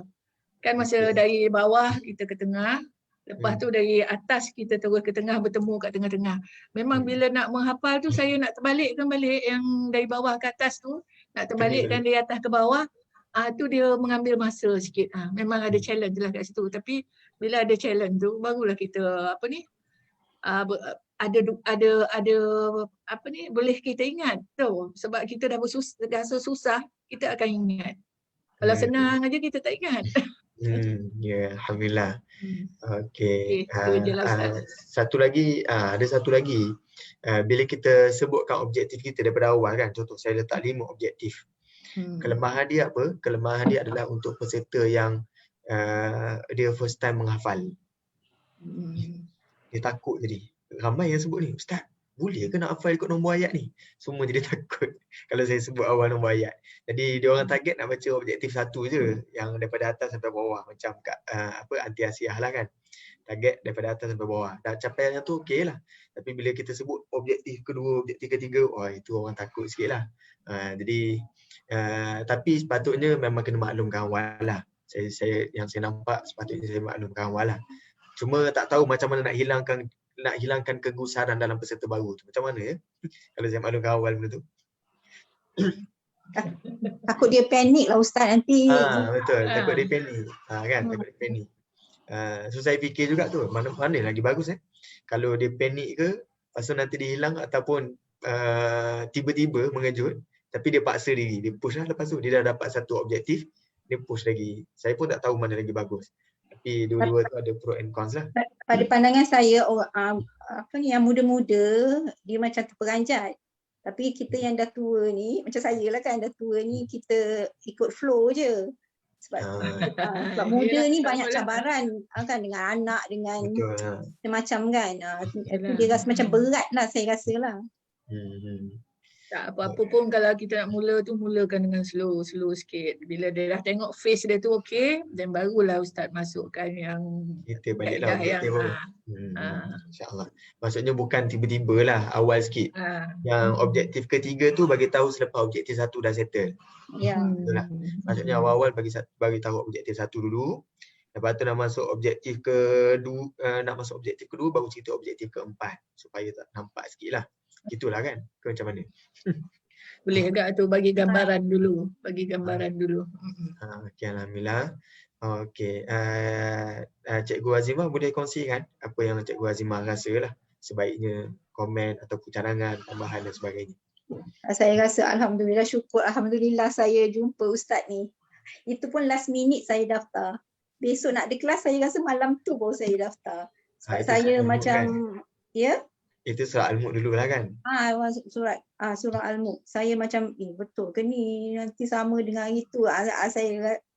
Kan masa dari bawah kita ke tengah, lepas tu dari atas kita terus ke tengah, bertemu kat tengah-tengah. Memang bila nak menghafal tu saya nak terbalikkan balik yang dari bawah ke atas tu, nak terbalikkan dari atas ke bawah. Tu dia mengambil masa sikit. Memang ada challenge lah kat situ. Tapi bila ada challenge tu, barulah kita boleh kita ingat tu. Sebab kita dah susah, kita akan ingat. Kalau senang aja kita tak ingat. Ya, alhamdulillah. Okey. Satu lagi. Ada satu lagi. Bila kita sebutkan objektif kita daripada awal kan, contoh saya letak 5 objektif. Kelemahan dia apa? Kelemahan dia adalah untuk peserta yang dia first time menghafal. Dia takut jadi. Ramai yang sebut ni, Ustaz, boleh ke nak hafal ikut nombor ayat ni? Semua jadi takut kalau saya sebut awal nombor ayat. Jadi dia orang target nak baca objektif 1 je, yang daripada atas sampai bawah, macam kat anti Asiah lah kan. Target daripada atas sampai bawah. Dah capaian yang tu okey lah. Tapi bila kita sebut objektif kedua, objektif ketiga, itu orang takut sikit lah. Jadi tapi sepatutnya memang kena maklumkan awal lah. Saya yang saya nampak sepatutnya saya maklumkan awal lah. Cuma tak tahu macam mana nak hilangkan kegusaran dalam peserta baru tu. Macam mana ya? Kalau saya maklumkan awal benda tu. Takut dia panik lah Ustaz nanti. Betul, takut dia panik. Kan, takut dia panik. So saya fikir juga tu, mana lagi bagus kalau dia panik ke, lepas tu nanti dia hilang ataupun tiba-tiba mengejut, tapi dia paksa diri, dia push lah, lepas tu dia dah dapat satu objektif, dia push lagi. Saya pun tak tahu mana lagi bagus. Tapi dua-dua tu ada pro and cons lah. Pada pandangan saya, yang muda-muda dia macam terperanjat. Tapi kita yang dah tua ni, macam saya lah kan, dah tua ni kita ikut flow je. Sebab muda ni banyak cabaran kan, dengan anak, dengan macam kan. Dia rasa macam berat lah, saya rasa lah. Tak apa-apa pun kalau kita nak mula tu, mulakan dengan slow sikit. Bila dia dah tengok face dia tu okey, dan barulah Ustaz masukkan yang kita baliklah objektif pun. InsyaAllah. Maksudnya bukan tiba-tiba lah, awal sikit. Yang objektif ketiga tu bagi tahu selepas objektif 1 dah settle. Ya. Maksudnya awal-awal bagi tahu objektif 1 dulu. Lepas tu nak masuk objektif kedua, baru cerita objektif keempat supaya tak nampak sikit lah. Gitulah kan? Ke macam mana? Boleh agak tu bagi gambaran dulu. Okey, alhamdulillah. Okey. Cikgu Azimah boleh kongsikan apa yang Cikgu Azimah rasa lah sebaiknya komen ataupun cadangan, tambahan dan sebagainya. Saya rasa alhamdulillah, syukur alhamdulillah saya jumpa Ustaz ni. Itu pun last minute saya daftar. Besok nak ada kelas, saya rasa malam tu baru saya daftar. Sebab saya macam kan? Itu surah Al-Mulk dulu lah kan? Surah Al-Mulk. Saya macam, betul ke ni? Nanti sama dengan hari tu.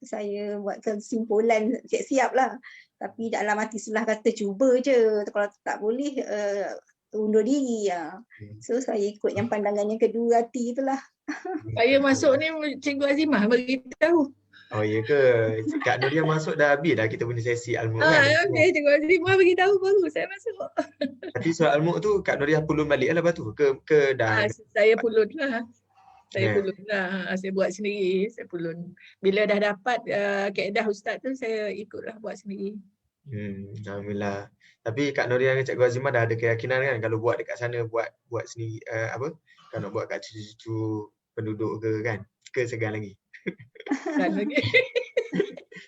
Saya buat kesimpulan siap-siap lah. Tapi dalam hati sebelah kata cuba je. Kalau tak boleh, undur diri. So saya ikut yang pandangan yang kedua hati itulah. Saya masuk ni Cikgu Azimah beritahu. Oh iya ke? Kak Noria masuk dah habis dah kita punya sesi Al-Mulk kan? Okey, Cikgu Azimah beritahu baru saya masuk. Tapi surah Al-Mulk tu Kak Noria pulun balik lah lepas tu? Ke dah? Saya pulun lah. Saya buat sendiri, saya pulun. Bila dah dapat kaedah Ustaz tu, saya ikutlah buat sendiri. Alhamdulillah. Tapi Kak Noria dengan Cikgu Azimah dah ada keyakinan kan kalau buat dekat sana buat sendiri kalau nak buat kat cucu penduduk ke kan? Ke segan lagi? Dan lagi.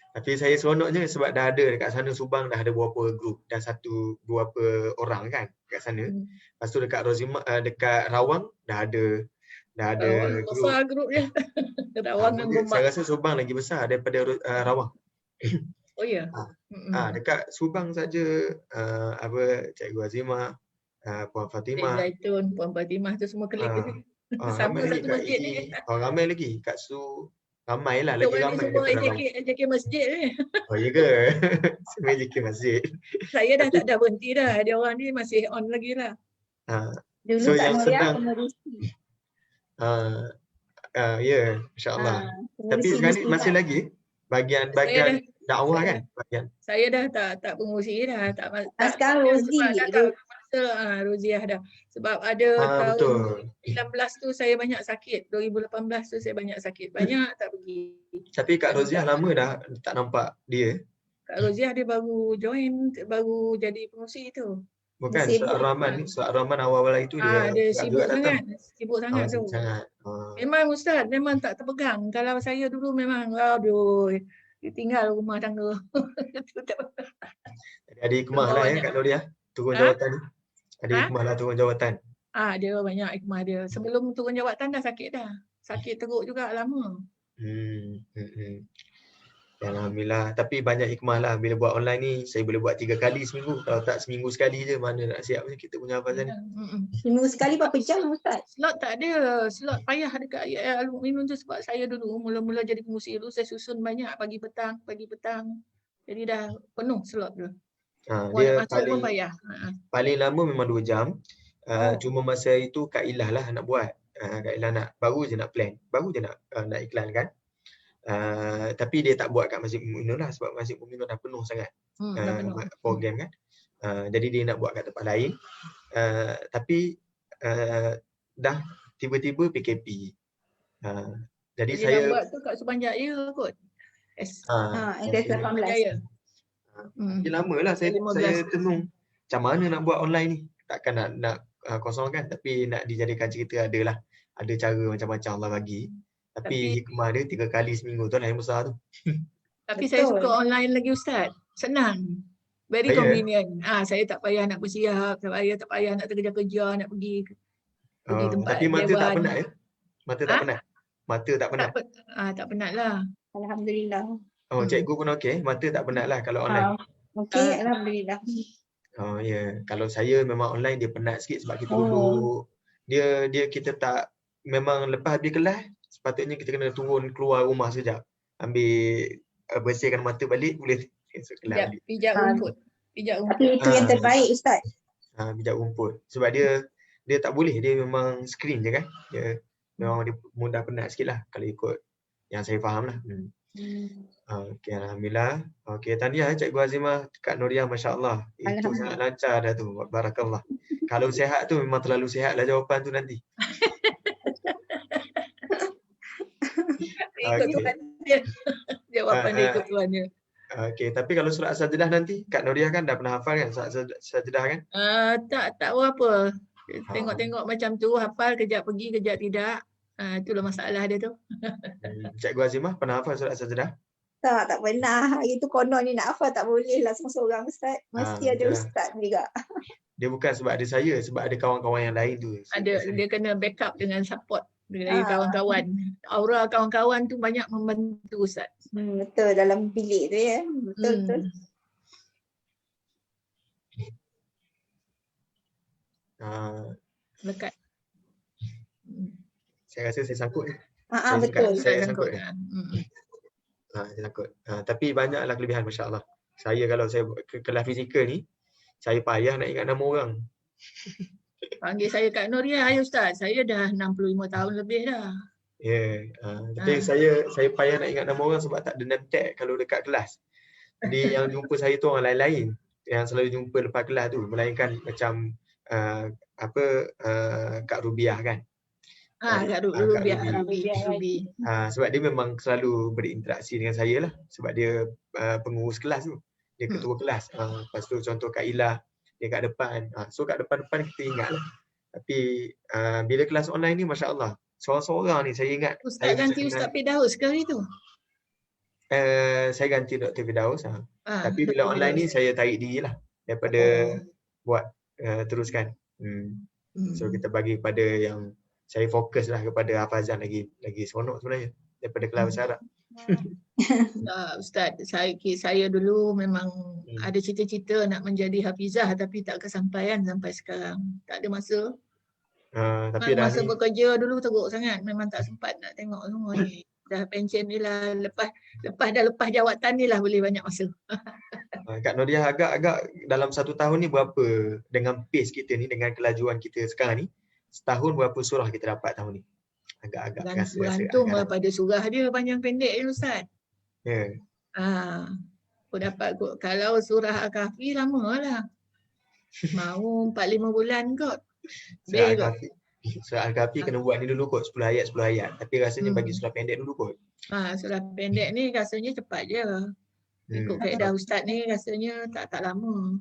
Tapi saya seronok je sebab dah ada dekat sana Subang dah ada beberapa grup, dah beberapa orang kan dekat sana. Lepas tu dekat dekat Rawang dah ada Rawang grup. besar grupnya. Rawang dan Gombak. Saya rasa Subang lagi besar daripada Rawang. Oh ya. Dekat Subang saja Cikgu Azimah, Puan Fatimah, Zaitun, Puan Fatimah tu semua klik sama ramai satu masjid ni. ramai lagi kat ramai lah Betul lagi ni ramai semua daripada AJK masjid ni. Oh ya ke? Semua JK masjid. Saya dah tak ada berhenti dah. Dia orang ni masih on lagi lah. Dulu So Kak yang Noria senang pengerusi. ya, insya-Allah. Tapi pengerusi sekarang ni muslimat. masih lagi bahagian dakwah kan? Bahagian. Saya dah tak pengurusi dah. Sekarang Rozi. Roziah dah. Sebab ada tahun Betul. 19 tu saya banyak sakit. 2018 tu saya banyak sakit. Banyak tak pergi. Tapi Kak Roziah lama dah tak nampak dia. Kak Roziah dia baru join, baru jadi pengurusi tu. Bukan, Sibuk. Suat Rahman awal-awal itu dia sibuk sangat. Sibuk sangat tu. Sangat. Memang Ustaz, memang tak terpegang. Kalau saya dulu memang, aduh, tinggal rumah tangga. Ada hikmah lah ya Kak Noria, turun jawatan ni. Ada hikmah lah turun jawatan. Dia banyak hikmah dia. Sebelum turun jawatan dah sakit dah. Sakit teruk juga lama. Alhamdulillah. Tapi banyak hikmah lah bila buat online ni. Saya boleh buat 3 kali seminggu. Kalau tak seminggu sekali je, mana nak siap macam kita punya hafazan ni. Seminggu sekali berapa jam Ustaz? Slot tak ada. Slot payah dekat Al-Mukminun tu sebab saya dulu mula-mula jadi pengurusi dulu saya susun banyak pagi petang. Jadi dah penuh slot tu. Dia masuk pun payah. Paling lama memang 2 jam. Cuma masa itu Kak Ilah lah nak buat. Kak Ilah baru je nak plan. Baru je nak iklankan. Tapi dia tak buat kat Masjid Mukminun lah sebab Masjid Mukminun dah penuh sangat program kan. Jadi dia nak buat kat tempat lain. Tapi dah tiba-tiba PKP. Jadi saya buat tu kat Subanjaya kot. SS18. Dia lama lah saya tenung macam mana nak buat online ni. Takkan nak kosongkan, tapi nak dijadikan cerita adalah. Ada cara macam-macam Allah bagi. Tapi hikmah dia 3 kali seminggu tu lah yang besar tu. Tapi saya suka online lagi Ustaz. Senang. Very convenient. Saya tak payah nak bersiap, tak payah nak kerja-kerja, nak pergi tempat tapi mata dewan. Tak penat ya? Mata tak penat? Mata tak penat? Tak penat lah. Alhamdulillah. Cikgu pun okey. Mata tak penat lah kalau online? Okey, Alhamdulillah. Ya. Kalau saya memang online dia penat sikit sebab kita duduk. Kita tak, memang lepas habis kelas, sepatutnya kita kena turun keluar rumah sekejap. Ambil bersihkan mata balik, boleh esok kelas balik. Pijak rumput. Tapi itu yang terbaik Ustaz. Pijak rumput. Sebab dia tak boleh, dia memang screen je kan. Dia memang dia mudah penat sikit lah kalau ikut yang saya faham lah. Okey, Alhamdulillah. Okey, tahniah Cikgu Azimah, Kak Noria, Masya Allah. Itu sangat lancar dah tu. Barakallah. Kalau sihat tu memang terlalu sihat lah jawapan tu nanti. Ikut Tuhan dia. Jawapan dia ikut Tuhan dia. Okey, tapi kalau surat As-Sajdah nanti, Kak Noria kan dah pernah hafal kan surat As-Sajdah kan? Tak apa. Tengok-tengok macam tu, hafal, kejap pergi, kejap tidak. Itulah masalah dia tu. Cikgu Azimah pernah hafal surat As-Sajdah? Tak pernah. Itu konon ni nak hafal tak boleh lah seorang-seorang Ustaz. Mesti ada Ustaz juga. Dia bukan sebab ada saya, sebab ada kawan-kawan yang lain tu. Dia kena backup dengan support dari kawan-kawan. Aura kawan-kawan tu banyak membantu Ustaz. Betul, dalam bilik tu ya. Betul. Lekat. Saya rasa saya sangkut. Betul. Saya sangkut. Saya sangkut. Tapi banyaklah kelebihan, Masya Allah. Saya kalau saya kelas fizikal ni, saya payah nak ingat nama orang. Panggil saya Kak Noria, ayo Ustaz. Saya dah 65 tahun lebih dah. Ya, tapi saya payah nak ingat nama orang sebab tak ada name tag kalau dekat kelas. Jadi yang jumpa saya tu orang lain-lain yang selalu jumpa lepas kelas tu, melainkan macam Kak Rubiah kan. Kak Rubiah. Sebab dia memang selalu berinteraksi dengan saya lah sebab dia pengurus kelas tu. dia ketua kelas. Lepas tu contoh Kak Ilah, dia kat depan. So kat depan-depan kita ingat lah. Tapi bila kelas online ni Masya Allah, seorang-seorang ni saya ingat. Ustaz ganti Ustaz Firdaus sekali tu. Saya ganti Dr. Firdaus. Tapi bila Dr. online ni Firdaus. saya tarik diri lah daripada buat teruskan. So kita bagi pada yang saya fokus lah kepada hafazan lagi seronok sebenarnya daripada kelas bahasa Arab. Ustaz, saya dulu memang ada cita-cita nak menjadi hafizah tapi tak kesampaian sampai sekarang. Tak ada masa. Tapi dah masa ni, bekerja dulu teruk sangat. Memang tak sempat nak tengok semua ni. Dah pension ni lah, lepas jawatan ni lah boleh banyak masa. Kak Noriah agak-agak dalam 1 tahun ni berapa dengan pace kita ni, dengan kelajuan kita sekarang ni, setahun berapa surah kita dapat tahun ni? Agak-agak rasa Bergantunglah pada surah dia panjang pendek je Ustaz. Ya. Aku dapat kalau surah Al-Kahfi lama lah. Mau 4-5 bulan kot. Surah Al-Kahfi kena buat ni dulu kot, 10 ayat. Tapi rasanya bagi surah pendek dulu kot. Surah pendek ni rasanya cepat je. Ikut kaedah Ustaz ni rasanya tak lama.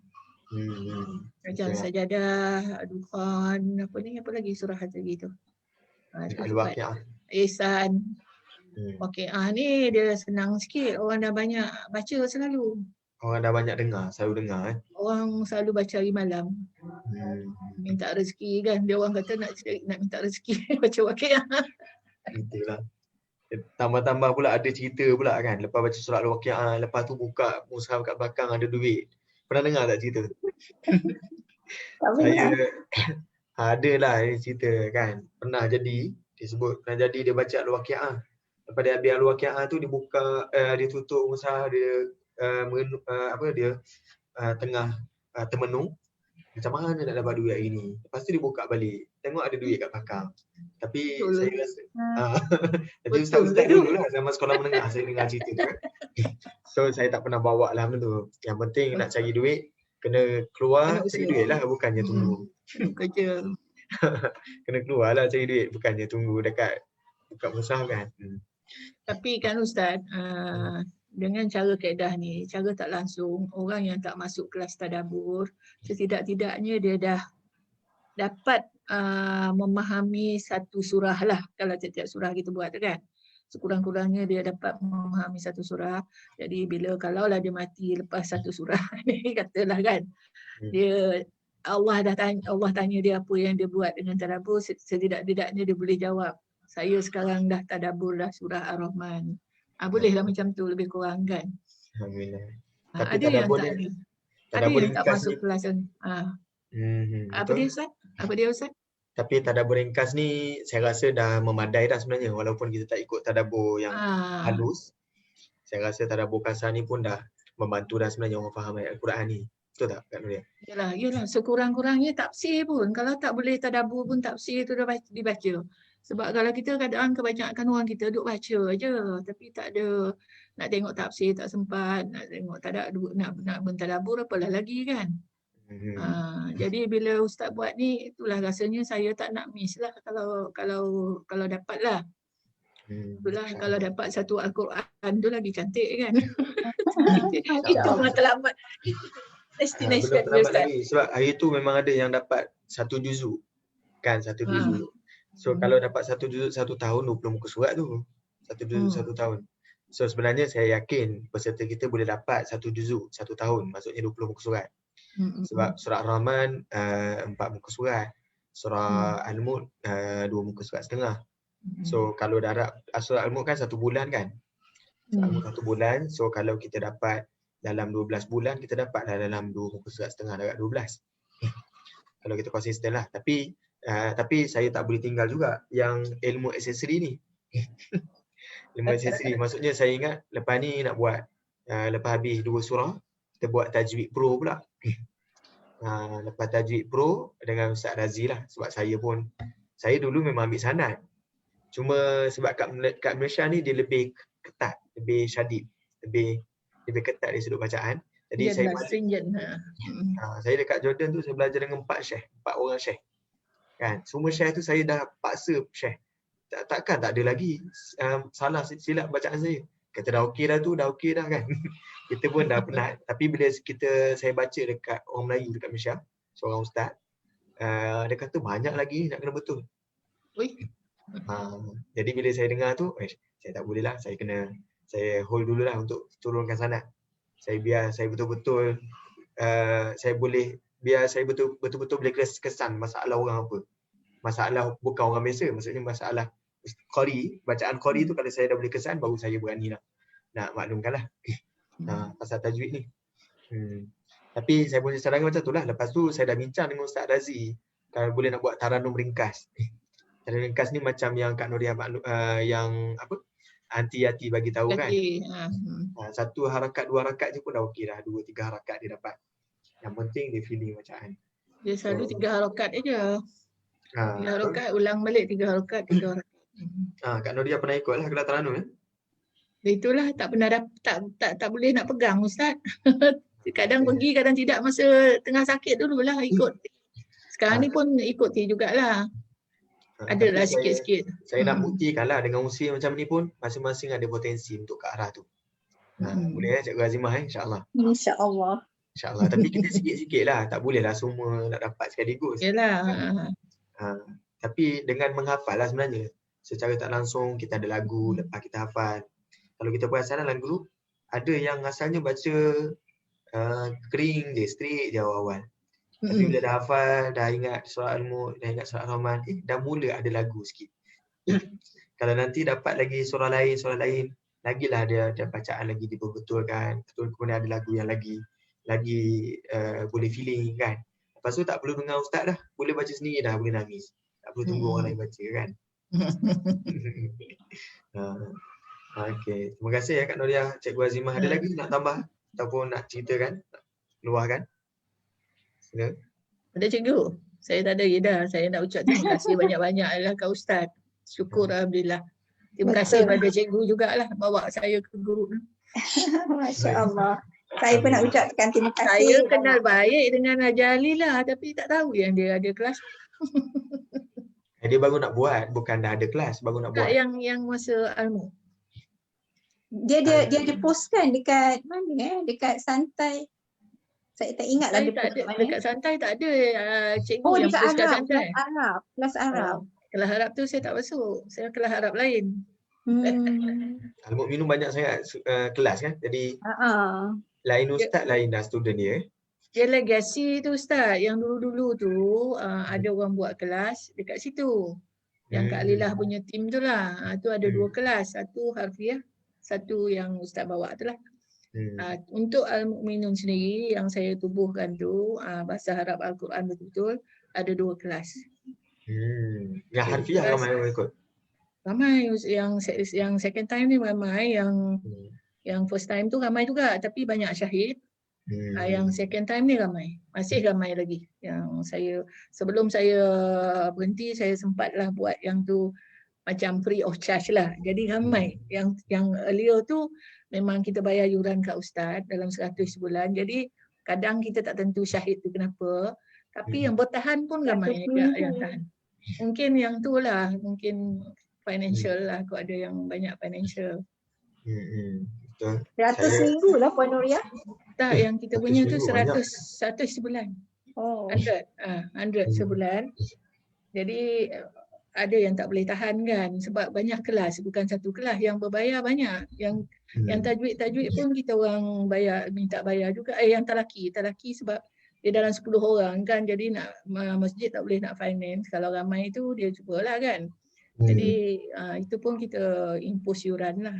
Macam Sajadah, Dukhan, apa lagi surah satu gitu. Al-Waqi'ah. Ihsan. Waqi'ah ni dia senang sikit. Orang dah banyak baca selalu. Orang dah banyak dengar, selalu dengar. Orang selalu baca hari malam. Minta rezeki kan. Dia orang kata nak minta rezeki baca Waqi'ah. Itulah. Tambah-tambah pula ada cerita pula kan. Lepas baca surah Al-Waqi'ah, lepas tu buka mushaf kat belakang ada duit. Pernah dengar tak cerita tu? Saya ada lah cerita kan. Pernah jadi, dia baca Al-Waqi'ah. Lepas dia habis Al-Waqi'ah tu dia buka, dia tutup mushaf, dia tengah termenung. Macam mana nak dapat duit hari ni? Lepas tu dia buka balik. Tengok ada duit kat belakang. Tapi saya rasa tapi ustaz-ustaz dulu lah zaman sekolah menengah saya dengar cerita tu. So saya tak pernah bawa lah benda tu. Yang penting nak cari duit, kena keluar cari duit lah, bukannya tunggu. Kerja. Kena keluar lah cari duit, bukannya tunggu dekat buka mushaf kan. Tapi kan Ustaz, dengan cara kaedah ni, cara tak langsung, orang yang tak masuk kelas tadabbur, setidak-tidaknya dia dah dapat memahami satu surah lah. Kalau setiap surah kita buat tu kan. Sekurang-kurangnya dia dapat memahami satu surah. Jadi kalaulah dia mati lepas satu surah ni katalah kan. Allah tanya dia apa yang dia buat dengan tadabbur, setidak-tidaknya dia boleh jawab. Saya sekarang dah tadabbur dah surah Ar-Rahman. Bolehlah macam tu lebih kurang kan. Alhamdulillah. Tapi ada yang tak ada. Ada yang tak masuk kelas ni. Apa dia Ustaz? Tapi tadabbur ringkas ni saya rasa dah memadai dah sebenarnya, walaupun kita tak ikut tadabbur yang halus. Saya rasa tadabbur kasar ni pun dah membantu dah sebenarnya orang faham ayat Al-Quran ni. Betul tak Kak Nuriah? Yalah, sekurang-kurangnya tafsir pun. Kalau tak boleh tadabbur pun tafsir tu dah dibaca. Sebab kalau kita kadang kebanyakan orang kita duduk baca aje, tapi tak ada nak tengok tafsir, tak sempat, nak tengok nak mentadabbur apalah lagi kan. Jadi bila Ustaz buat ni, itulah rasanya saya tak nak miss lah kalau dapat lah. Itulah kalau dapat satu Al-Quran tu lagi cantik kan. Itu matlamat. Destination belum terlambat lagi. Sebab hari tu memang ada yang dapat satu juzuk. Kan, satu juzuk. So kalau dapat satu juzuk 1 tahun, 20 muka surat tu. Satu juzuk 1 tahun. So sebenarnya saya yakin peserta kita boleh dapat satu juzuk 1 tahun. Maksudnya 20 muka surat. Sebab surah Ar-Rahman 4 muka surat. Surah Al-Mulk 2 muka surat setengah. So kalau darab surah Al-Mulk kan 1 bulan kan. Surah Al-Mulk 1 bulan. So kalau kita dapat dalam 12 bulan, kita dapat dalam 2 muka surat setengah, darab 12. Kalau kita konsisten lah. Tapi saya tak boleh tinggal juga yang ilmu aksesori ni. Ilmu aksesori. Maksudnya saya ingat lepas ni nak buat, lepas habis 2 surah, kita buat tajwid pro pula. Lepas tajwid pro dengan Ustaz Razi lah. Sebab saya dulu memang ambil sanad. Cuma sebab kat Malaysia ni dia lebih ketat, lebih syadid, lebih ketat dari sudut bacaan. Jadi saya saya dekat Jordan tu saya belajar dengan 4 orang syekh. Kan? Semua syekh tu saya dah paksa syekh. Takkan tak ada lagi salah silap bacaan saya. Kata dah okey dah tu, dah okey dah kan. Kita pun dah penat. Tapi bila saya baca dekat orang Melayu dekat Malaysia, seorang ustaz, dia kata banyak lagi nak kena betul. Ui. Jadi bila saya dengar tu, saya tak boleh lah, saya hold dulu lah untuk turunkan sanad. Biar saya betul-betul saya betul-betul boleh kesan masalah orang apa. Masalah bukan orang biasa, maksudnya masalah qari, bacaan qari tu kalau saya dah boleh kesan, baru saya berani lah nak maklumkan lah pasal tajwid ni. Tapi saya boleh sarankan macam tu lah. Lepas tu saya dah bincang dengan Ustaz Razi, kalau boleh nak buat taranum ringkas. Taranum ringkas ni macam yang Kak Noriah yang apa, anti-hati bagi tahu kan. Satu harakat, 2 harakat je pun dah okey dah. 2, 3 harakat dia dapat. Yang penting dia feeling bacaan. Dia selalu 3 harakat aja. 3 harakat, ulang balik 3 harakat, 3 harakat. Kak Noriah pernah ikut lah kelas taranum ya? Itulah tak pernah tak boleh nak pegang Ustaz. Kadang pergi, kadang tidak, masa tengah sakit dululah ikut. Sekarang ni pun ikuti jugalah. Adalah sikit-sikit. Saya nak buktikan lah dengan usia macam ni pun masing-masing ada potensi untuk ke arah tu. Boleh Cikgu Azimah insya-Allah. InsyaAllah. InsyaAllah. Tapi kita sikit-sikit lah. Tak boleh lah semua nak dapat sekaligus. Yalah. Tapi dengan menghafal lah sebenarnya. Secara tak langsung kita ada lagu, lepas kita hafal. Kalau kita perasan dalam grup, ada yang asalnya baca kering je, straight je awal-awal. Tapi bila dah hafal, dah ingat surah Al-Mulk, dah ingat surah Ar-Rahman, dah mula ada lagu sikit. Kalau nanti dapat lagi surah lain, lagilah dia bacaan lagi dibetul-betulkan. Betul, kemudian ada lagu yang lagi boleh feeling kan. Lepas tu tak perlu dengar ustaz dah, boleh baca sendiri dah, boleh nangis. Tak perlu tunggu orang lain baca kan. Okey, terima kasih ya Kak Noriah, Cikgu Azimah. Ada lagi nak tambah ataupun nak ceritakan, luahkan? Sila. Ada cikgu. Saya tak ada dah. Saya nak ucap terima kasih banyak-banyak lah Kak Ustaz. Syukur Alhamdulillah. Terima kasih pada cikgu jugalah bawa saya ke grup. Masya-Allah. Saya pun nak ucapkan terima kasih. Saya kenal baik dengan Najali lah, tapi tak tahu yang dia ada kelas. Dia baru nak buat, bukan dah ada kelas, baru nak buat. Yang masa Al-Mulk. Dia ada post kan dekat mana dekat Santai. Saya tak ingat lah dekat Santai tak ada cikgu yang dekat post kat Santai. Kelas Arab. Kelas Arab tu saya tak masuk. Saya kelas Arab lain. Al-Mulk minum banyak sangat kelas kan. Jadi lain ustaz, lain dah student dia. Dia legasi tu Ustaz. Yang dulu-dulu tu ada orang buat kelas dekat situ. Yang Kak Lilah punya tim tu lah. Tu ada 2 kelas. Satu harfiah, satu yang Ustaz bawa tu lah. Untuk Al-Mu'minun sendiri yang saya tubuhkan tu, bahasa Arab Al-Quran betul-betul, ada 2 kelas. Yang harfiah ramai orang ikut? Ramai. Yang second time ni ramai. Yang first time tu ramai juga. Tapi banyak syahid. Yang second time ni ramai. Masih ramai lagi. Yang sebelum saya berhenti, saya sempatlah buat yang tu macam free of charge lah. Jadi ramai. Yang earlier tu memang kita bayar yuran kat Ustaz dalam 100 sebulan. Jadi kadang kita tak tentu syahid tu kenapa. Tapi yang bertahan pun ramai yang tahan. Mungkin yang tu lah. Mungkin financial lah. Kalau ada yang banyak financial. 100 minggu lah Puan Noriah. Tak, yang kita punya tu 100 sebulan. 100 sebulan. Jadi ada yang tak boleh tahan kan sebab banyak kelas, bukan satu kelas. Yang berbayar banyak. Yang tajwid pun kita orang minta bayar juga. Yang talaki sebab dia dalam 10 orang kan, jadi nak masjid tak boleh nak finance. Kalau ramai tu dia cubalah kan. Jadi itu pun kita impose yuran lah.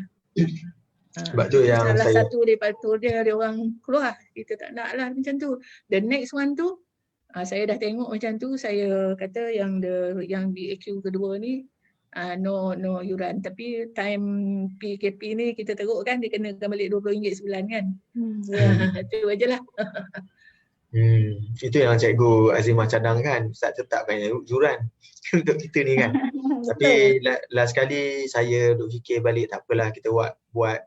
Sebab tu yang salah satu daripada tu dia orang keluar. Kita tak nak lah macam tu. The next one tu saya dah tengok macam tu, saya kata yang BAQ kedua ni no yuran. Tapi time PKP ni kita teruk kan, dia kenakan balik RM20 sebulan kan. Itu aje lah. Itu yang Cikgu Azimah cadangkan, Ustaz tetapkan yuran untuk kita ni kan. Tapi last kali saya duk fikir balik, tak apalah kita buat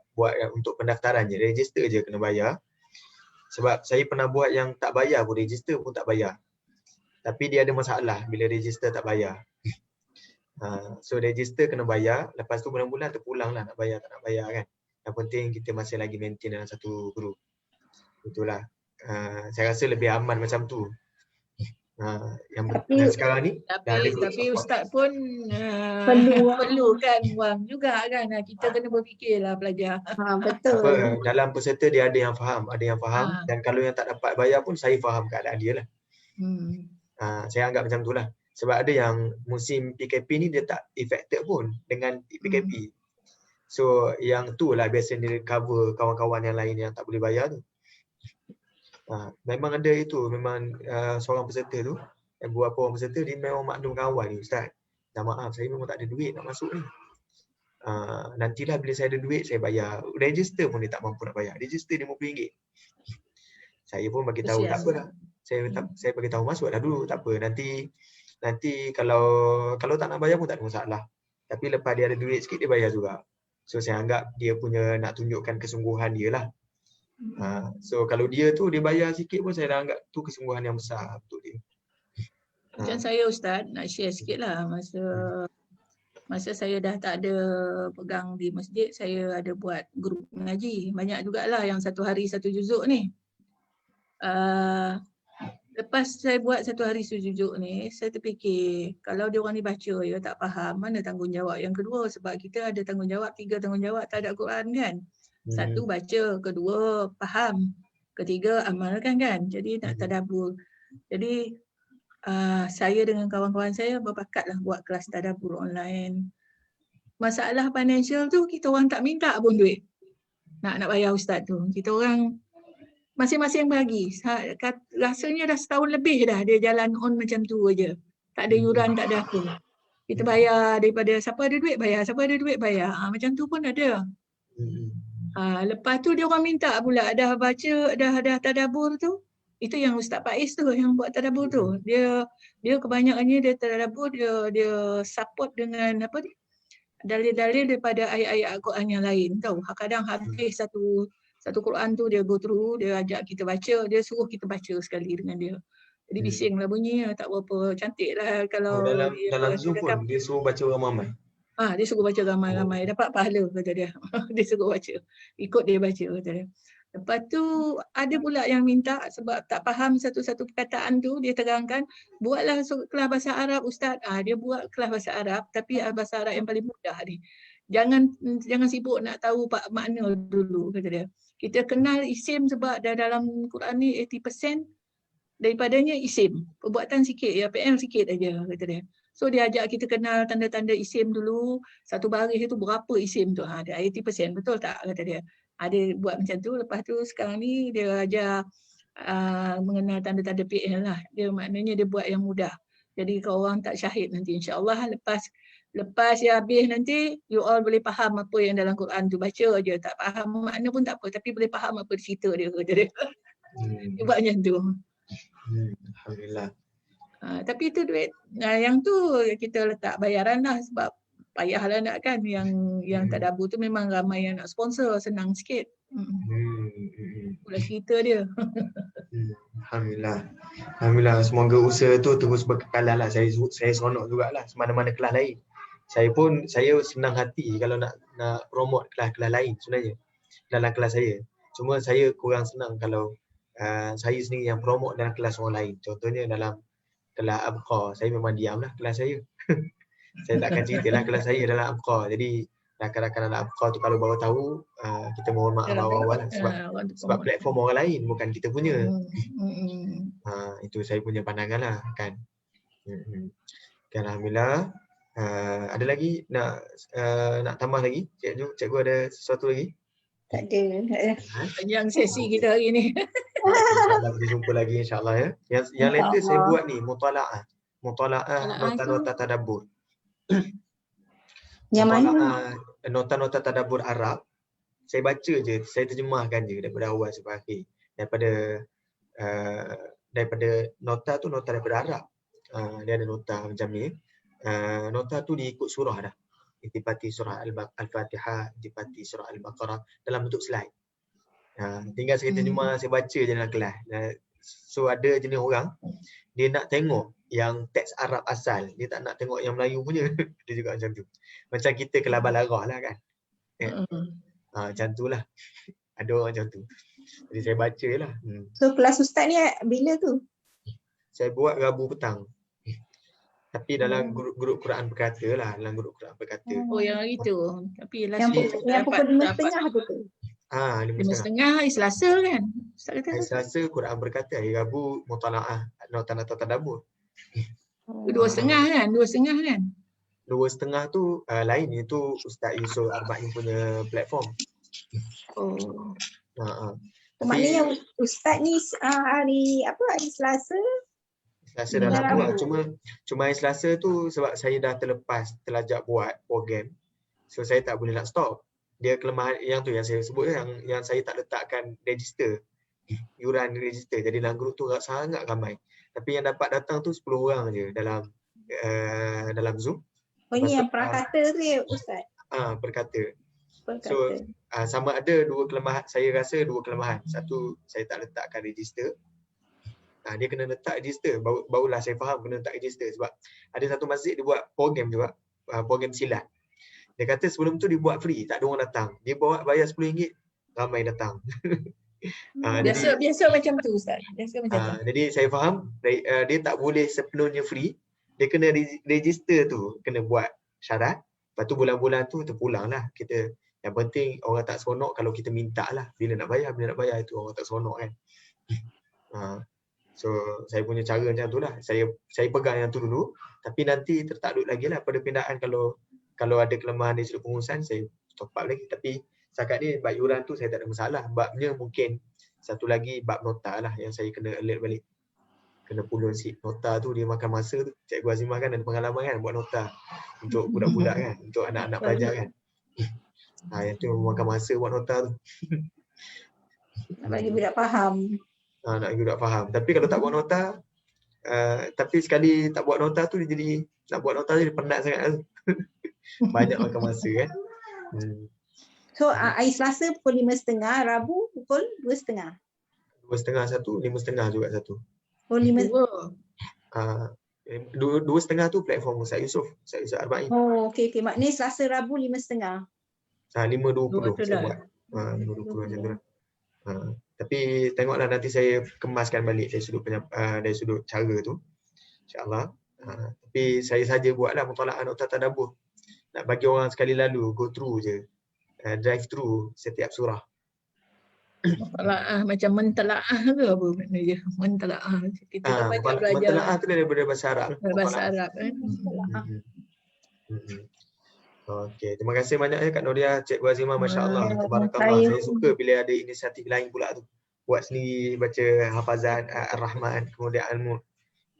untuk pendaftaran je, register je kena bayar. Sebab saya pernah buat yang tak bayar pun, register pun tak bayar. Tapi dia ada masalah bila register tak bayar. So register kena bayar, lepas tu bulan-bulan terpulang lah nak bayar tak nak bayar kan. Yang penting kita masih lagi maintain dalam satu group. Itulah. Saya rasa lebih aman macam tu. Yang dan sekarang ni dah ada group Tapi support. Ustaz pun perlukan wang juga kan. Kita kena berfikirlah pelajar. Betul. Dalam peserta dia ada yang faham, dan kalau yang tak dapat bayar pun saya faham keadaan dia lah. Saya anggap macam tu lah. Sebab ada yang musim PKP ni dia tak affected pun dengan PKP. So yang tu lah biasa dia cover kawan-kawan yang lain yang tak boleh bayar tu. Memang ada itu, memang seorang peserta tu, beberapa orang peserta dia memang maklum kawan ni, Ustaz. Dah maaf, saya memang tak ada duit nak masuk ni. Nantilah bila saya ada duit, saya bayar. Register pun dia tak mampu nak bayar. Register RM50. Saya pun bagi tahu, tak apalah. Saya bagi tahu masuklah dulu, tak apa. Nanti kalau tak nak bayar pun tak ada masalah. Tapi lepas dia ada duit sikit, dia bayar juga. So saya anggap dia punya nak tunjukkan kesungguhan dia lah. So kalau dia tu dia bayar sikit pun saya dah anggap tu kesungguhan yang besar untuk dia. Macam saya Ustaz, nak share sikit lah. Masa saya dah tak ada pegang di masjid, saya ada buat grup mengaji. Banyak jugalah yang satu hari satu juzuk ni. Lepas saya buat satu hari satu juzuk ni, saya terfikir kalau dia orang ni baca ya tak faham, mana tanggungjawab yang kedua? Sebab kita ada tanggungjawab, 3 tanggungjawab tak ada Quran kan. Satu baca, kedua faham, ketiga amalkan kan. Jadi nak tadabbur. Jadi saya dengan kawan-kawan saya berpakatlah buat kelas tadabbur online. Masalah financial tu kita orang tak minta pun duit. Nak bayar ustaz tu. Kita orang masing-masing bagi. Rasanya dah setahun lebih dah dia jalan on macam tu aja. Tak ada yuran, tak ada apa. Kita bayar daripada siapa ada duit bayar, siapa ada duit bayar. Macam tu pun ada. Lepas tu dia orang minta pula dah baca, dah tadabbur tu. Itu yang Ustaz Faiz tu yang buat tadabbur tu. Dia kebanyakannya dia tadabbur, dia support dengan apa ni? Dalil-dalil daripada ayat-ayat Al-Quran yang lain tahu. Kadang habis satu Quran tu dia go through, dia ajak kita baca, dia suruh kita baca sekali dengan dia. Jadi bisinglah bunyinya, tak berapa cantik lah kalau dalam Zoom pun dia suruh baca ramai-ramai. Dia suruh baca ramai-ramai, dapat pahala kata dia. Dia suruh baca. Ikut dia baca kata dia. Lepas tu ada pula yang minta sebab tak faham satu-satu perkataan tu, dia terangkan, buatlah kelas bahasa Arab Ustaz. Dia buat kelas bahasa Arab tapi bahasa Arab yang paling mudah ni. Jangan sibuk nak tahu makna dulu kata dia. Kita kenal isim sebab dalam Quran ni 80% daripadanya isim. Perbuatan sikit ya, PM sikit aja kata dia. So dia ajak kita kenal tanda-tanda isim dulu. Satu baris itu berapa isim tu? Ada 80%, betul tak kata dia. Dia buat macam tu. Lepas tu sekarang ni dia ajar mengenal tanda-tanda PL lah. Dia maknanya dia buat yang mudah. Jadi kalau orang tak syahid nanti insya-Allah lepas dia habis nanti you all boleh faham apa yang dalam Quran tu. Baca aja, tak faham makna pun tak apa, tapi boleh faham apa cerita dia kata dia. Dia buat macam tu. Alhamdulillah. Tapi itu duit yang tu kita letak bayaran lah sebab payahlah nak kan yang tadabbur tu memang ramai yang nak sponsor, senang sikit. Pula cerita dia. Alhamdulillah, semoga usaha tu terus berkekalan lah. Saya seronok jugalah mana-mana kelas lain. Saya senang hati kalau nak promote kelas-kelas lain sebenarnya dalam kelas saya. Cuma saya kurang senang kalau saya sendiri yang promote dalam kelas orang lain. Contohnya dalam kelas Abqa, saya memang diam lah kelas saya. Saya takkan ceritalah kelas saya dalam Abqa. Jadi rakan-rakan dalam Abqa tu kalau baru tahu, kita mohon maaf awal-awal sebab platform orang lain bukan kita punya. Itu saya punya pandangan lah kan. Alhamdulillah. Ada lagi nak tambah lagi? Cikgu ada sesuatu lagi? Tak ada. Panjang sesi kita hari ni. InsyaAllah kita jumpa lagi insyaAllah ya. Yang later saya buat ni Mutalaah nota-nota tadabbur. Yang mana? Nota-nota tadabbur Arab. Saya baca je, saya terjemahkan je daripada awal sampai akhir. Daripada nota tu nota daripada Arab. Dia ada nota macam ni. Nota tu diikut surah dah. Intipati surah Al-Fatihah, intipati surah Al-Baqarah dalam bentuk slide. Tinggal saya terjemah, saya baca je dalam kelas. So ada jenis orang, dia nak tengok yang teks Arab asal, dia tak nak tengok yang Melayu punya. Dia juga macam tu. Macam kita kelas balarah lah kan. Macam tu lah. Ada orang macam tu. Jadi saya baca lah. So kelas ustaz ni bila tu? Saya buat Rabu petang. Tapi dalam grup Quran berkata lah. Dalam grup Quran berkata. Oh, yang hari tu. Tapi Yang pukul 5.30 tu. 5.30 hari Selasa kan? Ustaz kata hari Selasa Quran berkata. Hari Rabu Mutalaah. Nota tadabbur. 2.30 kan? 2.30 kan? 2.30 tu lain. Itu Ustaz Yusof Arba'in punya platform. Oh. Maknanya ustaz ni hari Selasa dalam buat. Cuma hari Selasa tu sebab saya dah terlajak buat program. So saya tak boleh nak stop. Dia kelemahan yang tu yang saya sebut yang saya tak letakkan register. Yuran register. Jadi dalam grup tu sangat ramai. Tapi yang dapat datang tu 10 orang je dalam Zoom. Oh ini yang prakata tu ya ustaz? Perkata. So sama ada dua kelemahan. Saya rasa dua kelemahan. Satu, saya tak letakkan register. Dia kena letak register. Barulah saya faham kena letak register. Sebab ada satu masjid dia buat program juga. Program silat. Dia kata sebelum tu dia buat free. Tak ada orang datang. Dia bawa bayar RM10. Ramai datang. Biasa macam tu Ustaz. Biasa macam tu. Jadi saya faham. Dia tak boleh sepenuhnya free. Dia kena register tu. Kena buat syarat. Lepas tu bulan-bulan tu terpulang lah. Yang penting orang tak seronok kalau kita minta lah. Bila nak bayar itu orang tak seronok kan. So saya punya cara macam tu lah. Saya pegang yang tu dulu. Tapi nanti tertakluk lagi lah pada pindaan kalau ada kelemahan di sudut pengurusan saya top up lagi. Tapi setakat ni bab yuran tu saya tak ada masalah. Babnya mungkin satu lagi bab nota lah yang saya kena alert balik. Kena pulun nota tu dia makan masa tu. Cikgu Azimah kan ada pengalaman kan buat nota untuk budak-budak kan. Untuk anak-anak pelajar kan. Yang tu makan masa buat nota tu. Nak bagi budak faham. Nak bagi budak faham. Tapi kalau tak buat nota, tapi sekali tak buat nota tu dia jadi, nak buat nota tu dia penat sangat tu. Banyak makan masa kan. So hari Selasa pukul 5.30, Rabu pukul 2.30. 2.30 satu, 5.30 juga satu. Oh 5. 2.30 tu platform Ustaz Yusof Arba'in. Oh okey. Maknanya Selasa Rabu 5.30. 5.20 saya buat. 5.20 macam tu lah. Tapi tengoklah nanti saya kemaskan balik dari sudut cara tu. InsyaAllah. Tapi saya saja buatlah mutalaah nota tadabbur. Nak bagi orang sekali lalu go through je. Drive through setiap surah. Mutalaah macam mentalaah ke apa maknanya? Mentalaah. Kita dah banyak belajar. Mentalaah tu daripada bahasa Arab. Bahasa Arab kan. Okey, terima kasih banyak Kak Noria, Cikgu Azimah, masya-Allah. Tabarakallah. Saya suka bila ada inisiatif lain pula tu. Buat sendiri baca hafazan Ar-Rahman, kemudian Al-Mulk.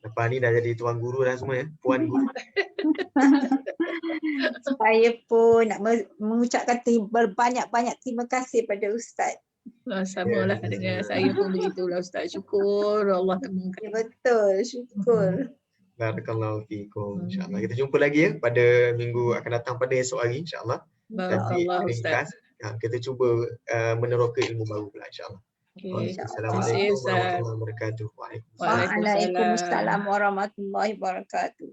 Lepas ni dah jadi tuan guru dah semua ya, puan guru. Saya pun nak mengucapkan berbanyak-banyak terima kasih pada Ustaz. Samalah dengan saya pun begitulah Ustaz. Syukur Allah temukan. Ya, betul, syukur. Barakallahu fiikum. InsyaAllah kita jumpa lagi ya pada minggu akan datang pada esok hari insya-Allah. Barakallah Ustaz. Kita cuba meneroka ilmu baru pula insya-Allah. Assalamualaikum warahmatullahi wabarakatuh. Waalaikumsalam warahmatullahi wabarakatuh.